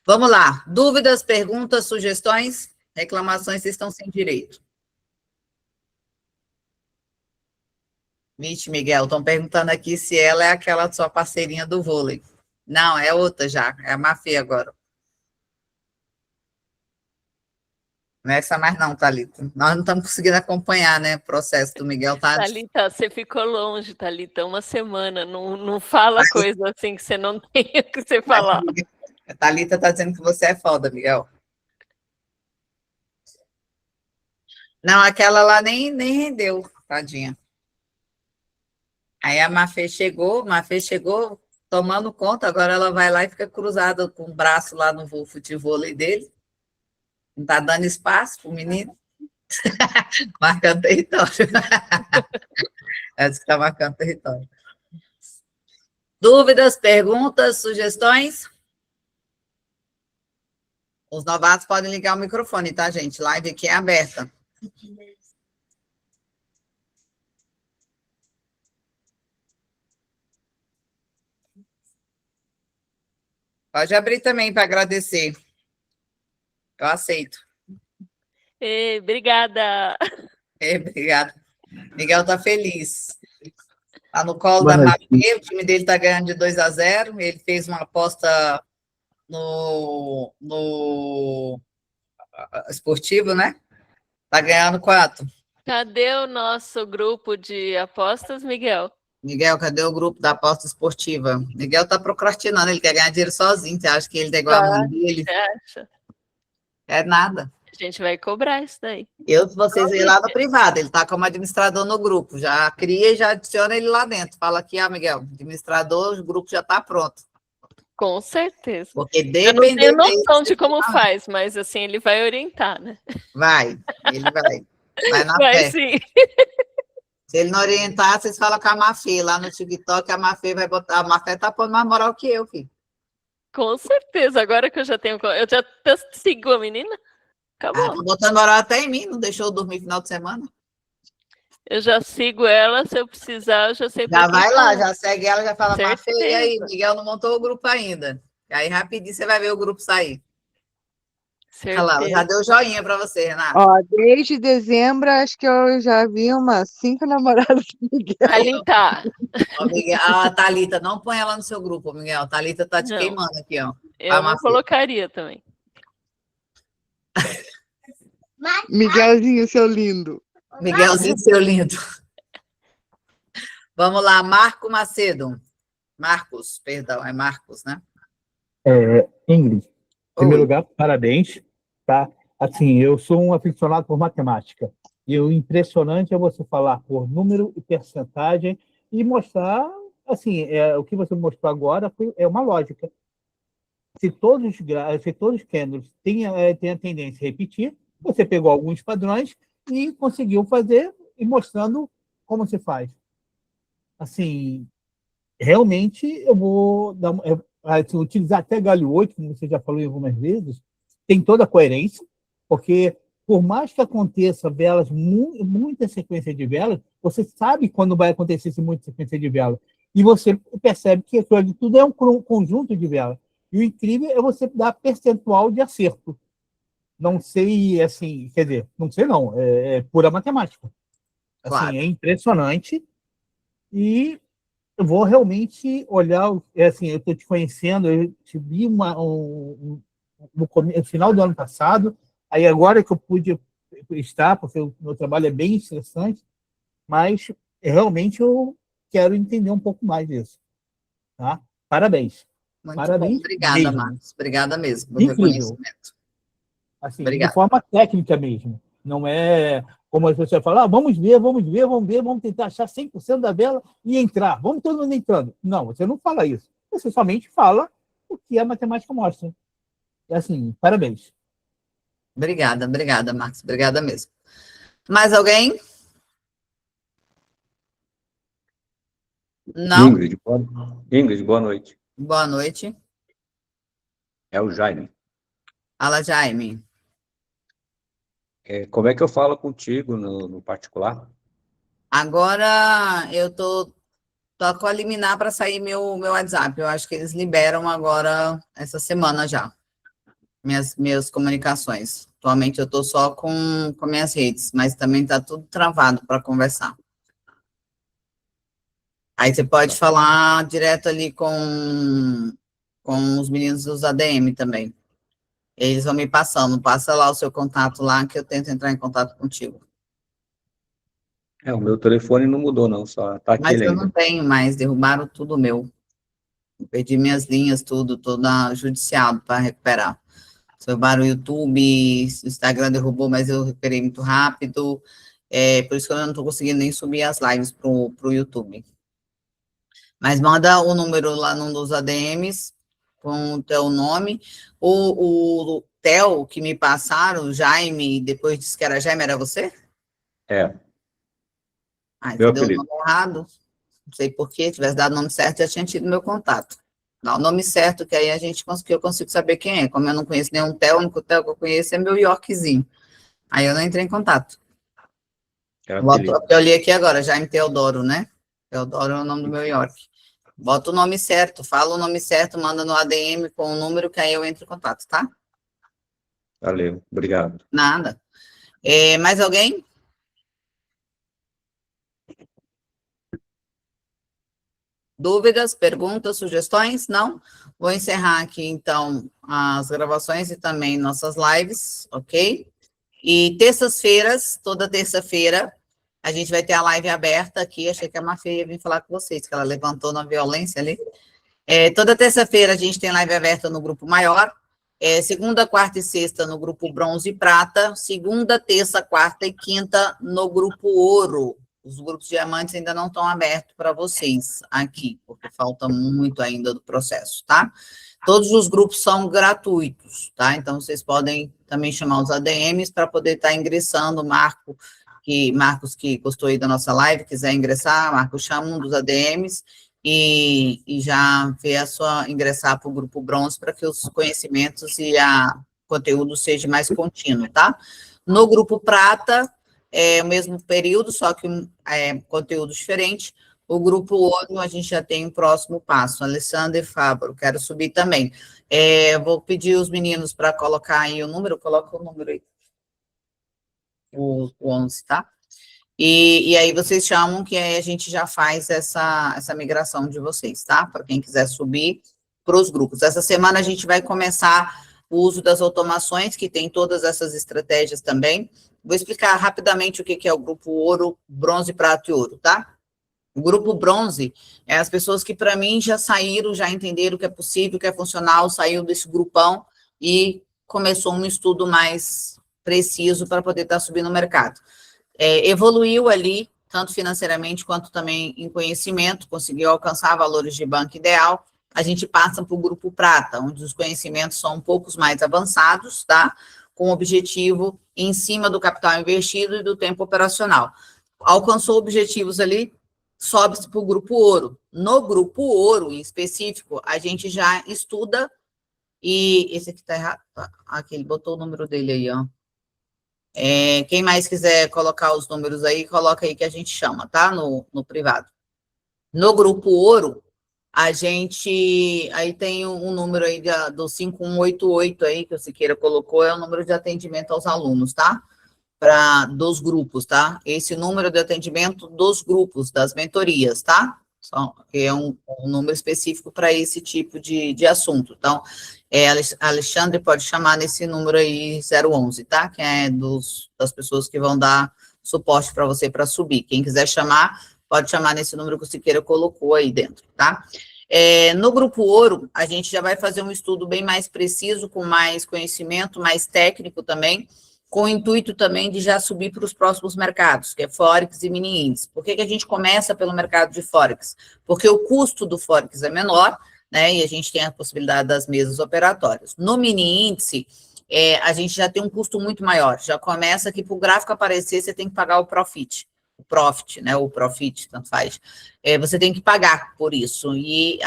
Vamos lá. Dúvidas, perguntas, sugestões, reclamações, vocês estão sem direito. Vixe, Miguel, estão perguntando aqui se ela é aquela sua parceirinha do vôlei. Não, é outra já, é a Mafê agora. Não é essa mais não, Thalita. Nós não estamos conseguindo acompanhar, né, o processo do Miguel. Tá... Thalita, você ficou longe, Thalita, uma semana. Não fala coisa assim que você não tem o que você falar. A Thalita está dizendo que você é foda, Miguel. Não, aquela lá nem rendeu, tadinha. Aí a Mafê chegou tomando conta, agora ela vai lá e fica cruzada com o braço lá no futevôlei dele. Não está dando espaço para o menino. Marcando território. Ela disse que está marcando território. Dúvidas, perguntas, sugestões? Os novatos podem ligar o microfone, tá, gente? Live aqui é aberta. Pode abrir também para agradecer. Eu aceito. Obrigada. Obrigada. Miguel está feliz. Está no colo da Mafê, o time dele está ganhando de 2-0. Ele fez uma aposta no esportivo, né? Tá ganhando 4. Cadê o nosso grupo de apostas, Miguel? Miguel, cadê o grupo da aposta esportiva? Miguel tá procrastinando, ele quer ganhar dinheiro sozinho. Você acha que ele é igual a mãe dele? Você acha? É nada. A gente vai cobrar isso daí. Vocês ir lá no privado, ele tá como administrador no grupo. Já cria e já adiciona ele lá dentro. Fala aqui, Miguel, administrador, o grupo já tá pronto. Com certeza. Porque Eu não tenho noção de como Ah, faz, mas assim, ele vai orientar, né? Vai, ele vai. Vai na Vai fé. sim. Se ele não orientar, vocês falam com a Mafê lá no TikTok, a Mafê vai botar. A Mafê tá pondo mais moral que eu, filho. Com certeza. Agora que eu já tenho. Eu já sigo a menina. Acabou. Tá botando moral até em mim, não deixou eu dormir final de semana. Eu já sigo ela, se eu precisar, eu já sei Já pra quem vai lá, falar. já segue ela, já fala, Mafê, e aí, Certeza. Miguel não montou o grupo ainda. Aí rapidinho você vai ver o grupo sair. Olha lá, já Certeza. deu joinha para você, Renata. Ó, desde dezembro, acho que eu já vi umas 5 namoradas do Miguel. Ali tá. Ó, Miguel, a Thalita, não põe ela no seu grupo, Miguel. A Thalita tá te Não. queimando aqui, ó. Eu não colocaria também. Miguelzinho, seu lindo. Miguelzinho, seu lindo. Vamos lá, Marco Macedo. Marcos, perdão, é Marcos, né? Ingrid, em primeiro lugar, parabéns, tá? Assim, eu sou um aficionado por matemática, e o impressionante é você falar por número e percentagem e mostrar, assim, o que você mostrou agora é uma lógica. Se todos os gêneros têm a tendência a repetir, você pegou alguns padrões e conseguiu fazer e mostrando como se faz. Assim, realmente eu vou utilizar até galho 8, como você já falou algumas vezes, tem toda a coerência, porque por mais que aconteça velas, muita sequência de velas, você sabe quando vai acontecer muita sequência de velas, e você percebe que de tudo é um conjunto de velas. E o incrível é você dar percentual de acerto. Não sei, assim, quer dizer, não sei não, é pura matemática. Assim, Claro. É impressionante, e eu vou realmente olhar, assim, eu estou te conhecendo, eu te vi no final do ano passado, aí agora que eu pude estar, porque o meu trabalho é bem estressante, mas realmente eu quero entender um pouco mais disso. Tá? Parabéns. Muito Parabéns. bom. Obrigada, mesmo. Marcos. Obrigada mesmo pelo Incrível. reconhecimento. Assim, Obrigada. de forma técnica mesmo. Não é como as pessoas falam, vamos ver, vamos tentar achar 100% da vela e entrar. Vamos todo mundo entrando. Não, você não fala isso. Você somente fala o que a matemática mostra. Assim, parabéns. Obrigada, Marcos. Obrigada mesmo. Mais alguém? Não? Ingrid, boa noite. Boa noite. É o Jaime. Fala, Jaime. Como é que eu falo contigo no particular? Agora eu tô com a liminar para sair meu WhatsApp. Eu acho que eles liberam agora essa semana já. Minhas comunicações. Atualmente eu estou só com minhas redes, mas também está tudo travado para conversar. Aí você pode falar direto ali com os meninos dos ADM também. Eles vão me passando. Passa lá o seu contato lá, que eu tento entrar em contato contigo. O meu telefone não mudou, não, só tá Mas aquele eu ainda. não tenho mais, derrubaram tudo meu. Eu perdi minhas linhas, tudo, toda judiciado para recuperar. Derrubaram o YouTube, o Instagram derrubou, mas eu recuperei muito rápido. Por isso que eu não estou conseguindo nem subir as lives pro YouTube. Mas manda o número lá num dos ADMs, com o teu nome. O Theo, que me passaram, o Jaime, depois disse que era Jaime, era você? Você Meu deu o apelido. nome errado. Não sei porquê, se tivesse dado o nome certo, já tinha tido meu contato. Dá o nome certo, que aí eu consigo saber quem é. Como eu não conheço nenhum Theo, o único Theo que eu conheço é meu Yorkzinho. Aí eu não entrei em contato. Eu li aqui agora, Jaime Teodoro, né? Teodoro é o nome do meu York. Bota o nome certo, fala o nome certo, manda no ADM com o número, que aí eu entro em contato, tá? Valeu, obrigado. Nada. Mais alguém? Dúvidas, perguntas, sugestões? Não? Vou encerrar aqui, então, as gravações e também nossas lives, ok? E terças-feiras, toda terça-feira, a gente vai ter a live aberta aqui. Achei que a Mafê ia vir falar com vocês, que ela levantou na violência ali. Toda terça-feira a gente tem live aberta no grupo maior. Segunda, quarta e sexta no grupo bronze e prata. Segunda, terça, quarta e quinta no grupo ouro. Os grupos diamantes ainda não estão abertos para vocês aqui, porque falta muito ainda do processo, tá? Todos os grupos são gratuitos, tá? Então, vocês podem também chamar os ADMs para poder estar ingressando. Marcos, que gostou aí da nossa live, quiser ingressar, Marcos, chama um dos ADMs e já vê ingressar para o grupo bronze para que os conhecimentos e o conteúdo seja mais contínuo, tá? No grupo prata, o mesmo período, só que conteúdo diferente. O grupo ouro, a gente já tem o próximo passo. Alessandra e Fábio, quero subir também. Vou pedir os meninos para colocar aí o número, coloca o número aí. O 11, tá? E aí vocês chamam, que aí a gente já faz essa migração de vocês, tá? Para quem quiser subir para os grupos. Essa semana a gente vai começar o uso das automações, que tem todas essas estratégias também. Vou explicar rapidamente o que é o grupo ouro, bronze, prata e ouro, tá? O grupo bronze é as pessoas que, para mim, já saíram, já entenderam o que é possível, o que é funcional, saiu desse grupão e começou um estudo mais preciso para poder estar subindo no mercado. Evoluiu ali, tanto financeiramente quanto também em conhecimento, conseguiu alcançar valores de banco ideal. A gente passa para o grupo prata, onde os conhecimentos são um pouco mais avançados, tá? Com o objetivo em cima do capital investido e do tempo operacional. Alcançou objetivos ali, sobe-se para o grupo ouro. No grupo ouro, em específico, a gente já estuda, e esse aqui está errado, aqui ele botou o número dele aí, ó. Quem mais quiser colocar os números aí, coloca aí que a gente chama, tá? No privado. No grupo ouro, a gente, aí tem um número aí do 5188 aí, que o Siqueira colocou, é o número de atendimento aos alunos, tá? Dos grupos, tá? Esse número de atendimento dos grupos, das mentorias, tá? É um número específico para esse tipo de assunto. Então, Alexandre pode chamar nesse número aí, 011, tá? Que é das pessoas que vão dar suporte para você para subir. Quem quiser chamar, pode chamar nesse número que o Siqueira colocou aí dentro, tá? No grupo ouro, a gente já vai fazer um estudo bem mais preciso, com mais conhecimento, mais técnico também, com o intuito também de já subir para os próximos mercados, que é Forex e mini índice. Por que a gente começa pelo mercado de Forex? Porque o custo do Forex é menor, né, e a gente tem a possibilidade das mesas operatórias. No mini índice, a gente já tem um custo muito maior, já começa que para o gráfico aparecer, você tem que pagar o profit, né, o profit, tanto faz. Você tem que pagar por isso, e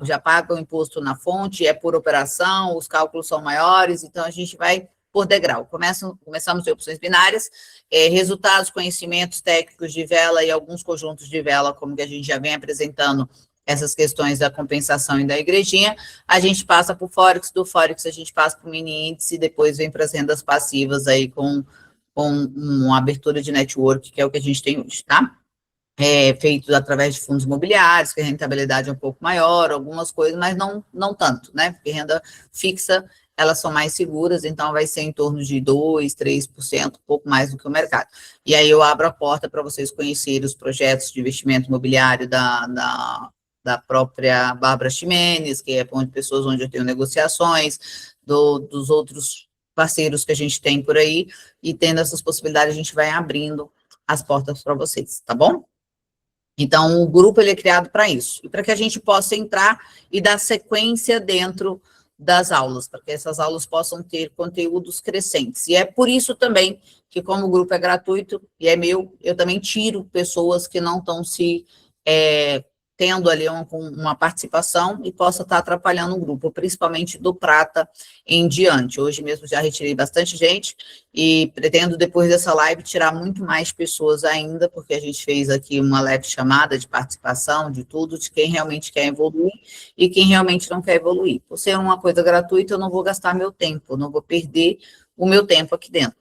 já paga o imposto na fonte, é por operação, os cálculos são maiores, então a gente vai por degrau. Começamos de opções binárias, resultados, conhecimentos técnicos de vela e alguns conjuntos de vela, como que a gente já vem apresentando essas questões da compensação e da igrejinha. A gente passa para o Forex, do Forex a gente passa para o mini índice, e depois vem para as rendas passivas aí com uma abertura de network, que é o que a gente tem hoje, tá? Feito através de fundos imobiliários, que a rentabilidade é um pouco maior, algumas coisas, mas não tanto, né? Porque renda fixa, elas são mais seguras, então vai ser em torno de 2%, 3%, um pouco mais do que o mercado. E aí eu abro a porta para vocês conhecerem os projetos de investimento imobiliário da própria Bárbara Ximenes, que é pessoas onde eu tenho negociações, dos outros parceiros que a gente tem por aí, e tendo essas possibilidades, a gente vai abrindo as portas para vocês, tá bom? Então, o grupo ele é criado para isso, e para que a gente possa entrar e dar sequência dentro das aulas, para que essas aulas possam ter conteúdos crescentes. E é por isso também que, como o grupo é gratuito e é meu, eu também tiro pessoas que não estão tendo ali uma participação e possa estar atrapalhando o grupo, principalmente do prata em diante. Hoje mesmo já retirei bastante gente e pretendo, depois dessa live, tirar muito mais pessoas ainda, porque a gente fez aqui uma leve chamada de participação, de tudo, de quem realmente quer evoluir e quem realmente não quer evoluir. Por ser uma coisa gratuita, eu não vou gastar meu tempo, eu não vou perder o meu tempo aqui dentro.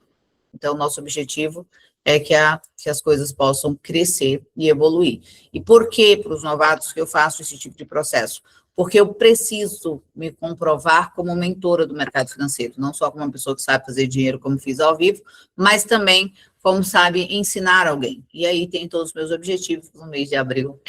Então, nosso objetivo é que as coisas possam crescer e evoluir. E por que, para os novatos, que eu faço esse tipo de processo? porque eu preciso me comprovar como mentora do mercado financeiro, não só como uma pessoa que sabe fazer dinheiro, como fiz ao vivo, mas também como sabe ensinar alguém. E aí tem todos os meus objetivos no mês de abril.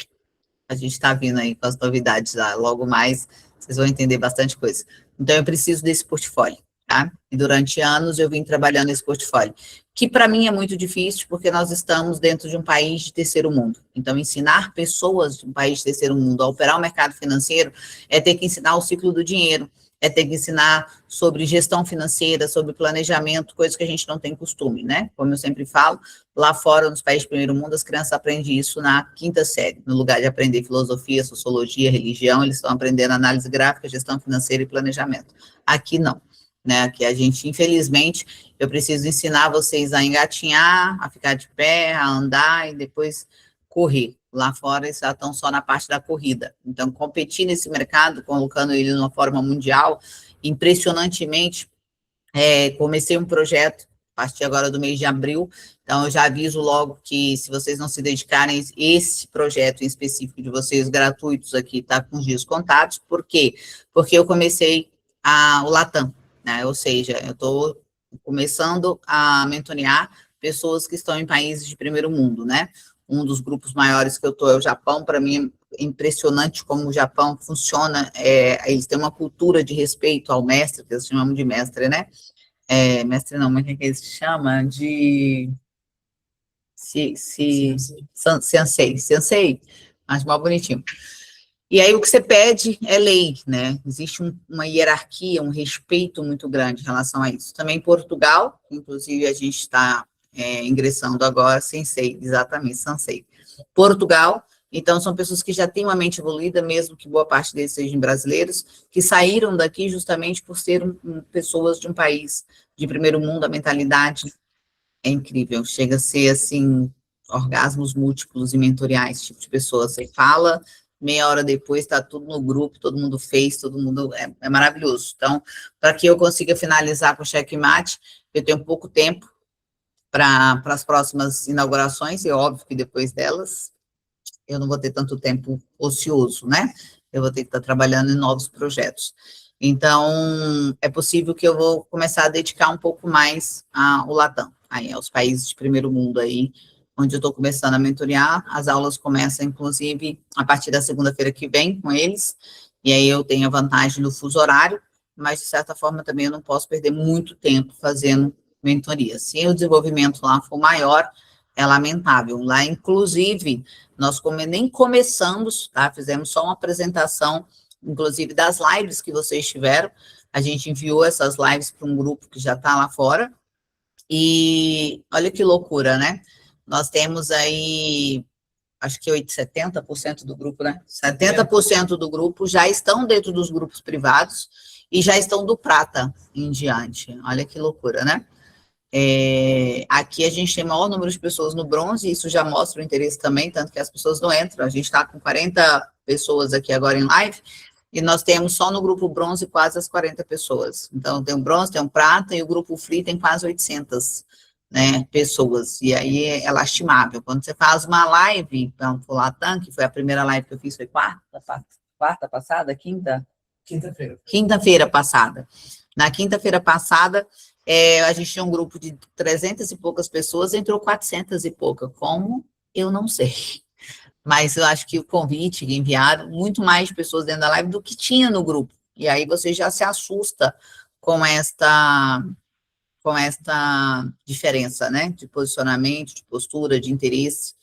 A gente está vindo aí com as novidades lá, logo mais, vocês vão entender bastante coisa. Então, eu preciso desse portfólio, tá? E durante anos eu vim trabalhando nesse portfólio, que para mim é muito difícil, porque nós estamos dentro de um país de terceiro mundo. Então, ensinar pessoas de um país de terceiro mundo a operar o mercado financeiro é ter que ensinar o ciclo do dinheiro, é ter que ensinar sobre gestão financeira, sobre planejamento, coisas que a gente não tem costume, né? Como eu sempre falo, lá fora, nos países do primeiro mundo, as crianças aprendem isso na 5ª série. No lugar de aprender filosofia, sociologia, religião, eles estão aprendendo análise gráfica, gestão financeira e planejamento. Aqui não, né? Aqui a gente, infelizmente, eu preciso ensinar vocês a engatinhar, a ficar de pé, a andar e depois correr. Lá fora, eles já estão só na parte da corrida. Então, competir nesse mercado, colocando ele de uma forma mundial, impressionantemente, comecei um projeto, a partir agora do mês de abril, então eu já aviso logo que, se vocês não se dedicarem, esse projeto em específico de vocês, gratuitos aqui, está com os dias contados. Por quê? Porque eu comecei o Latam, né? Ou seja, eu estou começando a mentorear pessoas que estão em países de primeiro mundo, né? Um dos grupos maiores que eu estou é o Japão. Para mim é impressionante como o Japão funciona, eles têm uma cultura de respeito ao mestre, que eles chamam de mestre, né? Mestre não, mas o que eles chamam? De sensei, acho mal bonitinho. E aí o que você pede é lei, né? Existe uma hierarquia, um respeito muito grande em relação a isso. Também em Portugal, inclusive a gente está ingressando agora, sensei, Portugal. Então, são pessoas que já têm uma mente evoluída, mesmo que boa parte deles sejam brasileiros, que saíram daqui justamente por serem pessoas de um país de primeiro mundo. A mentalidade é incrível, chega a ser, assim, orgasmos múltiplos e mentoriais, tipo de pessoa. Você fala, meia hora depois está tudo no grupo, todo mundo fez, todo mundo... É maravilhoso. Então, para que eu consiga finalizar com o checkmate, eu tenho pouco tempo para as próximas inaugurações, e óbvio que depois delas eu não vou ter tanto tempo ocioso, né? Eu vou ter que estar trabalhando em novos projetos. Então, é possível que eu vou começar a dedicar um pouco mais ao Latam, aí, aos países de primeiro mundo aí, onde eu estou começando a mentorear. As aulas começam, inclusive, a partir da segunda-feira que vem com eles, e aí eu tenho a vantagem do fuso horário, mas, de certa forma, também eu não posso perder muito tempo fazendo mentoria. Se o desenvolvimento lá for maior, é lamentável. Lá, inclusive, nós nem começamos, tá? Fizemos só uma apresentação, inclusive, das lives que vocês tiveram. A gente enviou essas lives para um grupo que já está lá fora. E olha que loucura, né? Nós temos aí, acho que 70% do grupo, né? 70% do grupo já estão dentro dos grupos privados e já estão do prata em diante. Olha que loucura, né? Aqui a gente tem maior número de pessoas no bronze, e isso já mostra o interesse também, tanto que as pessoas não entram. A gente está com 40 pessoas aqui agora em live, e nós temos só no grupo bronze quase as 40 pessoas. Então, tem o bronze, tem o prata, e o grupo free tem quase 800, né, pessoas, e aí é lastimável. Quando você faz uma live, então, o Latam, que foi a primeira live que eu fiz, foi quarta passada, quinta? Quinta-feira passada. Na quinta-feira passada, a gente tinha um grupo de 300 e poucas pessoas, entrou 400 e pouca. Como? Eu não sei. Mas eu acho que o convite enviaram muito mais pessoas dentro da live do que tinha no grupo. E aí você já se assusta com esta diferença, né? De posicionamento, de postura, de interesse.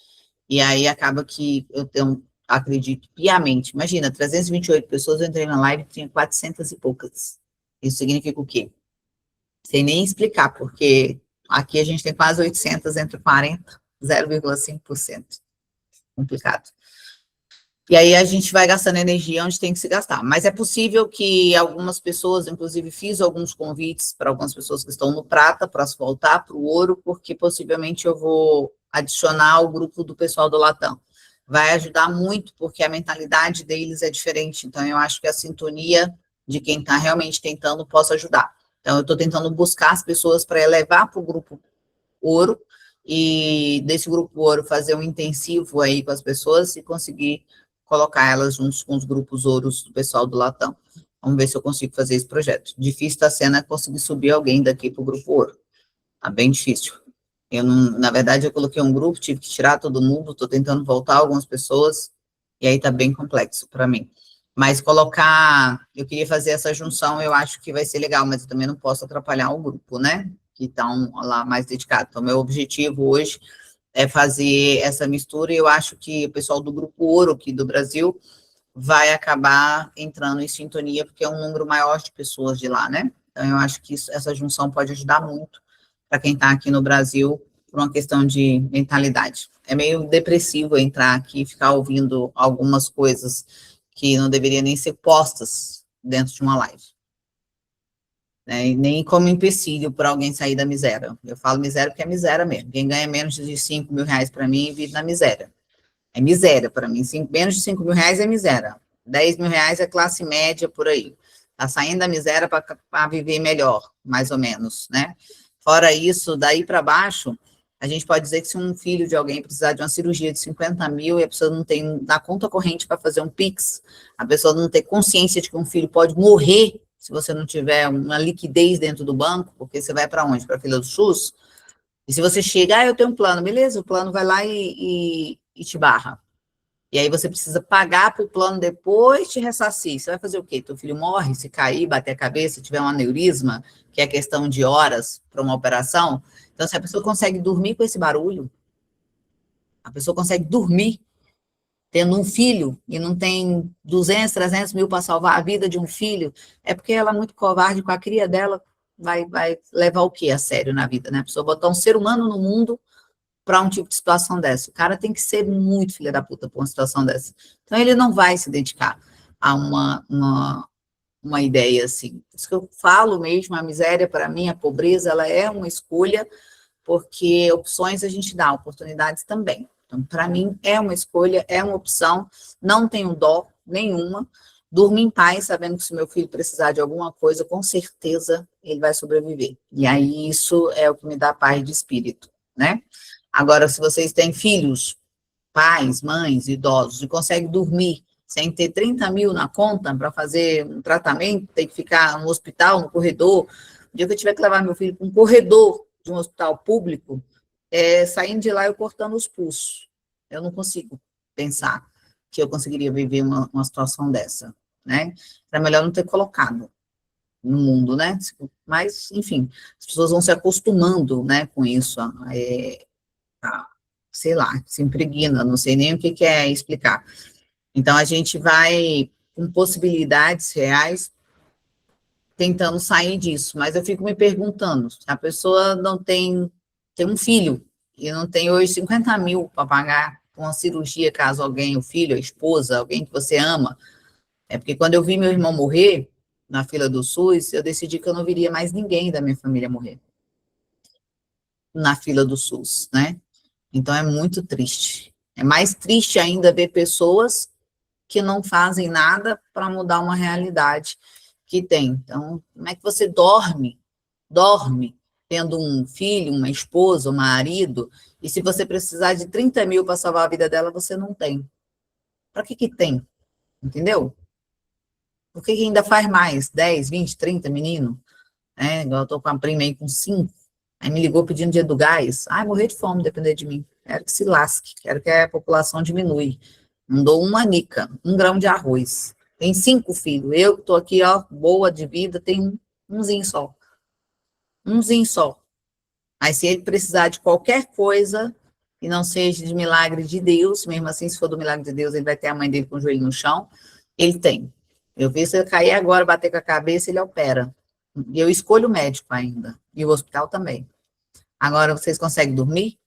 E aí acaba que acredito piamente. Imagina, 328 pessoas, eu entrei na live e tinha 400 e poucas. Isso significa o quê? Sem nem explicar, porque aqui a gente tem quase 800 entre 40, 0,5%. Complicado. E aí a gente vai gastando energia onde tem que se gastar. Mas é possível que algumas pessoas, inclusive fiz alguns convites para algumas pessoas que estão no prata, para se voltar para o ouro, porque possivelmente eu vou adicionar o grupo do pessoal do Latam. Vai ajudar muito, porque a mentalidade deles é diferente. Então, eu acho que a sintonia de quem está realmente tentando possa ajudar. Então, eu estou tentando buscar as pessoas para elevar para o grupo ouro, e desse grupo ouro fazer um intensivo aí com as pessoas e conseguir colocar elas juntos com os grupos ouros do pessoal do Latão. Vamos ver se eu consigo fazer esse projeto. Difícil está sendo conseguir subir alguém daqui para o grupo ouro. Tá bem difícil. Eu não, na verdade, eu coloquei um grupo, tive que tirar todo mundo, estou tentando voltar algumas pessoas, e aí tá bem complexo para mim. Mas eu queria fazer essa junção, eu acho que vai ser legal, mas eu também não posso atrapalhar o grupo, né? Que estão lá mais dedicados. Então, meu objetivo hoje é fazer essa mistura, e eu acho que o pessoal do grupo ouro aqui do Brasil vai acabar entrando em sintonia, porque é um número maior de pessoas de lá, né? Então, eu acho que essa junção pode ajudar muito para quem está aqui no Brasil, por uma questão de mentalidade. É meio depressivo entrar aqui e ficar ouvindo algumas coisas que não deveriam nem ser postas dentro de uma live. Né? E nem como empecilho para alguém sair da miséria. Eu falo miséria porque é miséria mesmo. Quem ganha menos de 5 mil reais para mim vive na miséria. É miséria para mim. Menos de 5 mil reais é miséria. 10 mil reais é classe média por aí. Está saindo da miséria para viver melhor, mais ou menos, né? Fora isso, daí para baixo, a gente pode dizer que se um filho de alguém precisar de uma cirurgia de 50 mil e a pessoa não tem na conta corrente para fazer um Pix, a pessoa não tem consciência de que um filho pode morrer se você não tiver uma liquidez dentro do banco, porque você vai para onde? Para a fila do SUS? E se você chega, eu tenho um plano, beleza, o plano vai lá e te barra. E aí você precisa pagar para o plano depois te ressarcir. Você vai fazer o quê? Teu filho morre, se cair, bater a cabeça, tiver um aneurisma, que é questão de horas para uma operação. Então, se a pessoa consegue dormir com esse barulho, a pessoa consegue dormir tendo um filho e não tem 200, 300 mil para salvar a vida de um filho, é porque ela é muito covarde com a cria dela, vai levar o quê a sério na vida, né? A pessoa botar um ser humano no mundo para um tipo de situação dessa. O cara tem que ser muito filha da puta por uma situação dessa. Então, ele não vai se dedicar a uma ideia assim. Isso que eu falo mesmo, a miséria, para mim, a pobreza, ela é uma escolha, porque opções a gente dá, oportunidades também. Então, para mim, é uma escolha, é uma opção, não tenho dó nenhuma, durmo em paz, sabendo que se meu filho precisar de alguma coisa, com certeza ele vai sobreviver. E aí, isso é o que me dá paz de espírito, né? Agora, se vocês têm filhos, pais, mães, idosos, e conseguem dormir sem ter 30 mil na conta para fazer um tratamento, tem que ficar no hospital, no corredor, o dia que eu tiver que levar meu filho para um corredor de um hospital público, saindo de lá eu cortando os pulsos. Eu não consigo pensar que eu conseguiria viver uma situação dessa, né? Era melhor não ter colocado no mundo, né? Mas, enfim, as pessoas vão se acostumando, né, com isso, sei lá, se impregna, não sei nem o que é explicar. Então, a gente vai com possibilidades reais tentando sair disso, mas eu fico me perguntando, se a pessoa não tem um filho e não tem hoje 50 mil para pagar uma cirurgia, caso alguém, o filho, a esposa, alguém que você ama, porque quando eu vi meu irmão morrer na fila do SUS, eu decidi que eu não viria mais ninguém da minha família morrer na fila do SUS, né? Então, é muito triste. É mais triste ainda ver pessoas que não fazem nada para mudar uma realidade que tem. Então, como é que você dorme tendo um filho, uma esposa, um marido, e se você precisar de 30 mil para salvar a vida dela, você não tem? Para que tem? Entendeu? Por que ainda faz mais? 10, 20, 30 menino? Eu estou com a prima aí com 5. Aí me ligou pedindo dinheiro do gás. Morrer de fome, depender de mim. Quero que se lasque, quero que a população diminui. Não dou uma nica, 1 grão de arroz. Tem 5 filhos. Eu que estou aqui, ó, boa de vida, tem umzinho só. Umzinho só. Mas se ele precisar de qualquer coisa, e não seja de milagre de Deus, mesmo assim, se for do milagre de Deus, ele vai ter a mãe dele com o joelho no chão, ele tem. Eu vi se ele cair agora, bater com a cabeça, ele opera. E eu escolho o médico ainda. E o hospital também. Agora, vocês conseguem dormir?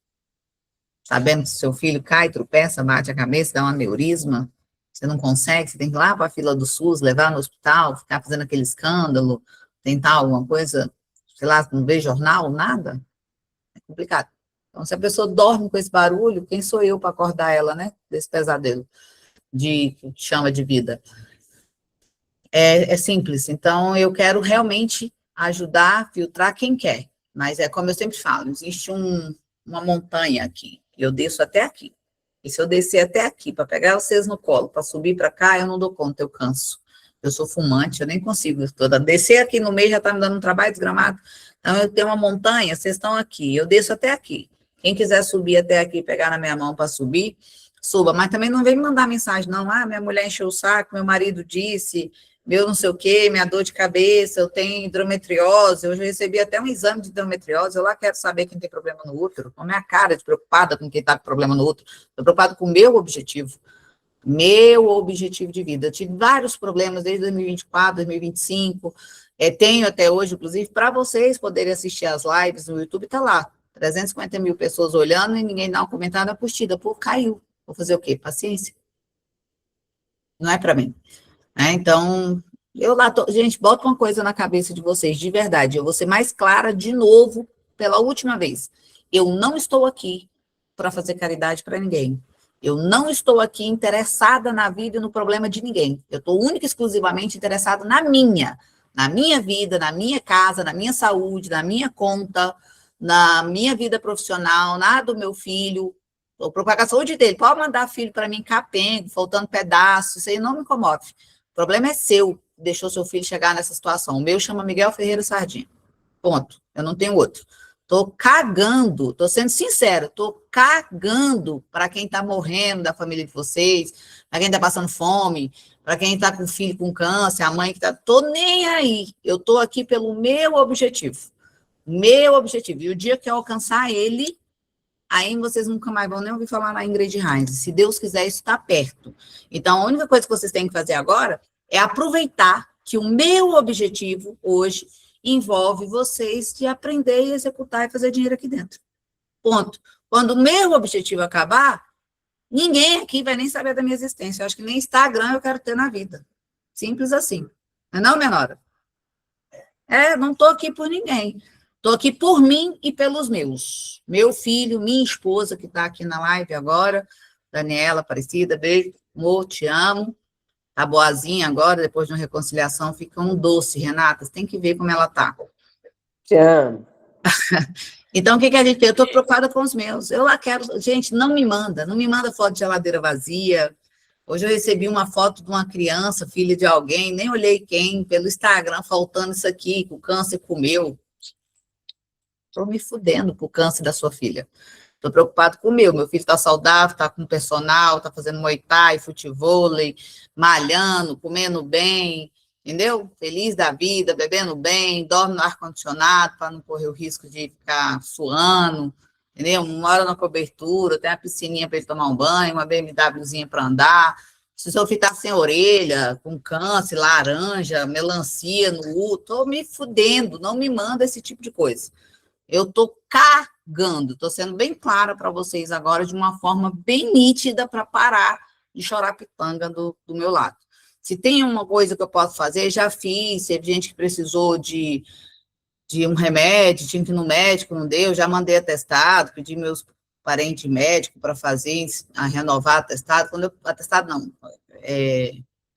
Sabendo que seu filho cai, tropeça, bate a cabeça, dá um aneurisma, você não consegue, você tem que ir lá para a fila do SUS, levar no hospital, ficar fazendo aquele escândalo, tentar alguma coisa, sei lá, não vê jornal, nada. É complicado. Então, se a pessoa dorme com esse barulho, quem sou eu para acordar ela, né, desse pesadelo que chama de vida? É simples. Então, eu quero realmente ajudar, filtrar quem quer. Mas é como eu sempre falo, existe uma montanha aqui, eu desço até aqui. E se eu descer até aqui para pegar vocês no colo, para subir para cá, eu não dou conta, eu canso. Eu sou fumante, eu nem consigo toda. Descer aqui no meio já está me dando um trabalho desgramado. Então, eu tenho uma montanha, vocês estão aqui, eu desço até aqui. Quem quiser subir até aqui, pegar na minha mão para subir, suba. Mas também não vem me mandar mensagem, não. Ah, minha mulher encheu o saco, meu marido disse, meu não sei o quê, minha dor de cabeça, eu tenho endometriose. Hoje eu recebi até um exame de endometriose, eu lá quero saber quem tem problema no útero. Com a minha cara de preocupada com quem está com problema no útero. Estou preocupada com o meu objetivo de vida. Eu tive vários problemas desde 2024, 2025, tenho até hoje, inclusive, para vocês poderem assistir as lives no YouTube, está lá, 350 mil pessoas olhando e ninguém dá um comentário na curtida. Pô, caiu. Vou fazer o quê? Paciência. Não é para mim. Então, eu lá tô... Gente, bota uma coisa na cabeça de vocês, de verdade, eu vou ser mais clara de novo, pela última vez. Eu não estou aqui para fazer caridade para ninguém. Eu não estou aqui interessada na vida e no problema de ninguém. Eu estou única e exclusivamente interessada na minha vida, na minha casa, na minha saúde, na minha conta, na minha vida profissional, na do meu filho. Estou preocupada com a saúde dele. Pode mandar filho para mim capengo, faltando pedaços, isso aí não me comove. O problema é seu, deixou seu filho chegar nessa situação. O meu chama Miguel Ferreira Sardinha. Ponto. Eu não tenho outro. Tô cagando, tô sendo sincero, tô cagando para quem tá morrendo da família de vocês, para quem tá passando fome, para quem tá com filho com câncer, a mãe que tá... Tô nem aí. Eu tô aqui pelo meu objetivo. Meu objetivo. E o dia que eu alcançar ele, aí vocês nunca mais vão nem ouvir falar na Ingrid Heinz. Se Deus quiser, isso está perto. Então, a única coisa que vocês têm que fazer agora é aproveitar que o meu objetivo hoje envolve vocês de aprender e executar e fazer dinheiro aqui dentro. Ponto. Quando o meu objetivo acabar, ninguém aqui vai nem saber da minha existência. Eu acho que nem Instagram eu quero ter na vida. Simples assim. Não, minha nora? Não estou aqui por ninguém. Estou aqui por mim e pelos meus. Meu filho, minha esposa, que está aqui na live agora, Daniela Aparecida, beijo, amor, te amo. Tá boazinha agora, depois de uma reconciliação, fica um doce, Renata, você tem que ver como ela tá. Te amo. Então, o que a gente tem? Eu estou preocupada com os meus. Eu lá quero... Gente, não me manda foto de geladeira vazia. Hoje eu recebi uma foto de uma criança, filha de alguém, nem olhei quem, pelo Instagram, faltando isso aqui, que o câncer comeu. Estou me fudendo com o câncer da sua filha. Estou preocupado com o meu filho está saudável, está com personal, está fazendo muay thai, futevôlei, malhando, comendo bem, entendeu? Feliz da vida, bebendo bem, dorme no ar-condicionado para não correr o risco de ficar suando, entendeu? Mora na cobertura, tem uma piscininha para ele tomar um banho, uma BMWzinha para andar. Se o seu filho está sem orelha, com câncer, laranja, melancia no útero, estou me fudendo, não me manda esse tipo de coisa. Eu estou cagando, estou sendo bem clara para vocês agora, de uma forma bem nítida, para parar de chorar pitanga do meu lado. Se tem uma coisa que eu posso fazer, já fiz, teve gente que precisou de um remédio, tinha que ir no médico, não deu, já mandei atestado, pedi meus parentes médicos para fazer, a renovar atestado,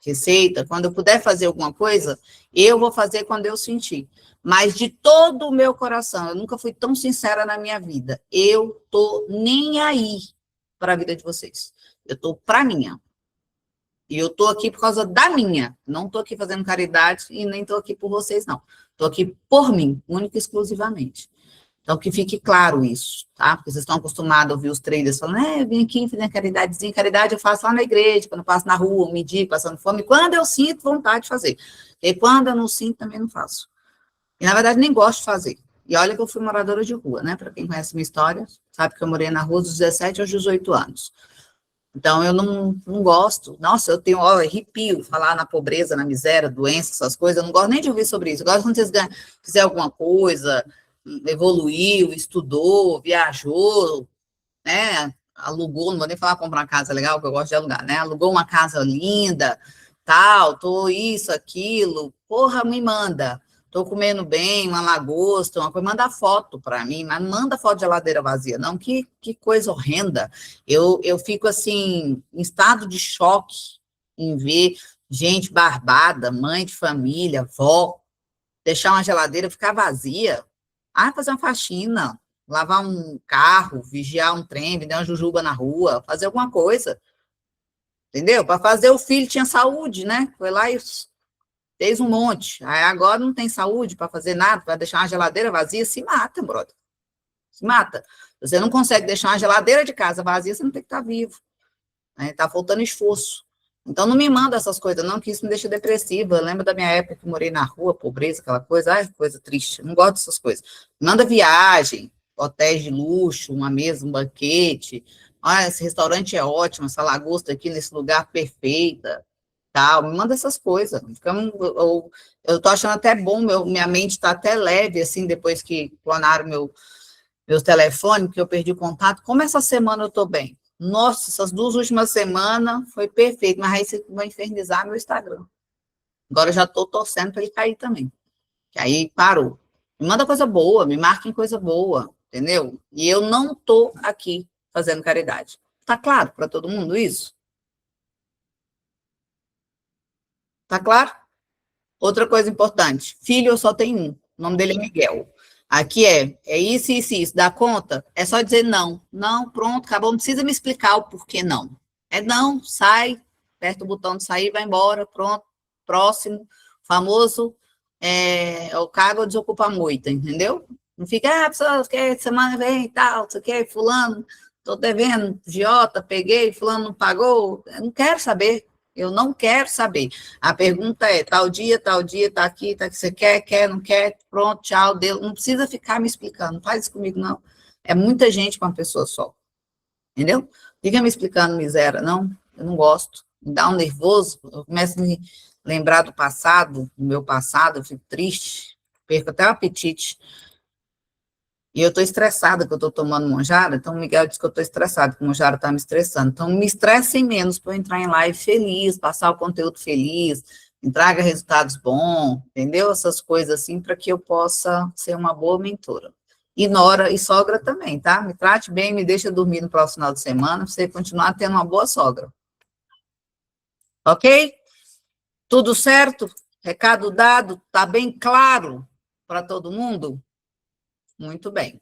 receita, quando eu puder fazer alguma coisa, eu vou fazer quando eu sentir. Mas de todo o meu coração, eu nunca fui tão sincera na minha vida, eu tô nem aí para a vida de vocês. Eu tô para minha. E eu tô aqui por causa da minha. Não tô aqui fazendo caridade e nem tô aqui por vocês, não. Tô aqui por mim, única e exclusivamente. Então, que fique claro isso, tá? Porque vocês estão acostumados a ouvir os traders falando, eu vim aqui fazer caridadezinha, caridade eu faço lá na igreja, quando eu passo na rua, medir, passando fome, quando eu sinto vontade de fazer. E quando eu não sinto, também não faço. E, na verdade, nem gosto de fazer. E olha que eu fui moradora de rua, né? Para quem conhece minha história, sabe que eu morei na rua dos 17 aos 18 anos. Então, eu não gosto. Nossa, eu tenho arrepio falar na pobreza, na miséria, doença, essas coisas. Eu não gosto nem de ouvir sobre isso. Eu gosto quando vocês fizeram alguma coisa, evoluiu, estudou, viajou, né? Alugou, não vou nem falar comprar uma casa legal, que eu gosto de alugar, né? Alugou uma casa linda, tal, tô isso, aquilo. Porra, me manda. Tô comendo bem, uma lagosta, uma coisa, manda foto para mim, mas não manda foto de geladeira vazia, não, que coisa horrenda. Eu fico, assim, em estado de choque em ver gente barbada, mãe de família, vó, deixar uma geladeira ficar vazia. Fazer uma faxina, lavar um carro, vigiar um trem, vender uma jujuba na rua, fazer alguma coisa. Entendeu? Para fazer o filho tinha saúde, né? Foi lá e fez um monte. Aí agora não tem saúde para fazer nada, para deixar uma geladeira vazia, se mata, brother. Se mata. Você não consegue deixar uma geladeira de casa vazia, você não tem que estar vivo. Né? Tá faltando esforço. Então não me manda essas coisas, não, que isso me deixa depressiva. Eu lembro da minha época que morei na rua, pobreza, aquela coisa, ai, coisa triste. Eu não gosto dessas coisas. Manda viagem, hotéis de luxo, uma mesa, um banquete. Olha, esse restaurante é ótimo, essa lagosta aqui nesse lugar perfeita, tal. Me manda essas coisas. Eu tô achando até bom, minha mente está até leve, assim, depois que clonaram meus telefones, que eu perdi o contato. Como essa semana eu tô bem? Nossa, essas 2 últimas semanas foi perfeito, mas aí você vai infernizar meu Instagram. Agora eu já tô torcendo para ele cair também. Que aí parou. Me manda coisa boa, me marca em coisa boa, entendeu? E eu não tô aqui fazendo caridade. Tá claro para todo mundo isso? Tá claro? Outra coisa importante, filho eu só tenho um, o nome dele é Miguel. Aqui é isso, isso, isso, dá conta? É só dizer não. Não, pronto, acabou, não precisa me explicar o porquê não. É não, sai, aperta o botão de sair, vai embora, pronto, próximo, famoso, o cargo desocupa a moita, entendeu? Não fica, pessoal, que semana vem e tal, você quer, fulano, tô devendo, giota, peguei, fulano não pagou, eu não quero saber. Eu não quero saber. A pergunta é, tal dia, tá aqui, você quer, não quer, pronto, tchau, deu. Não precisa ficar me explicando, não faz isso comigo, não. É muita gente com uma pessoa só, entendeu? Fica me explicando miséria, não, eu não gosto. Me dá um nervoso, eu começo a me lembrar do passado, do meu passado, eu fico triste, perco até o apetite. E eu estou estressada que eu estou tomando monjara, então o Miguel disse que eu estou estressada, que o monjara está me estressando. Então me estressem menos para eu entrar em live feliz, passar o conteúdo feliz, me traga resultados bons, entendeu? Essas coisas assim, para que eu possa ser uma boa mentora. E nora e sogra também, tá? Me trate bem, me deixa dormir no próximo final de semana, para você continuar tendo uma boa sogra. Ok? Tudo certo? Recado dado? Tá bem claro para todo mundo? Muito bem.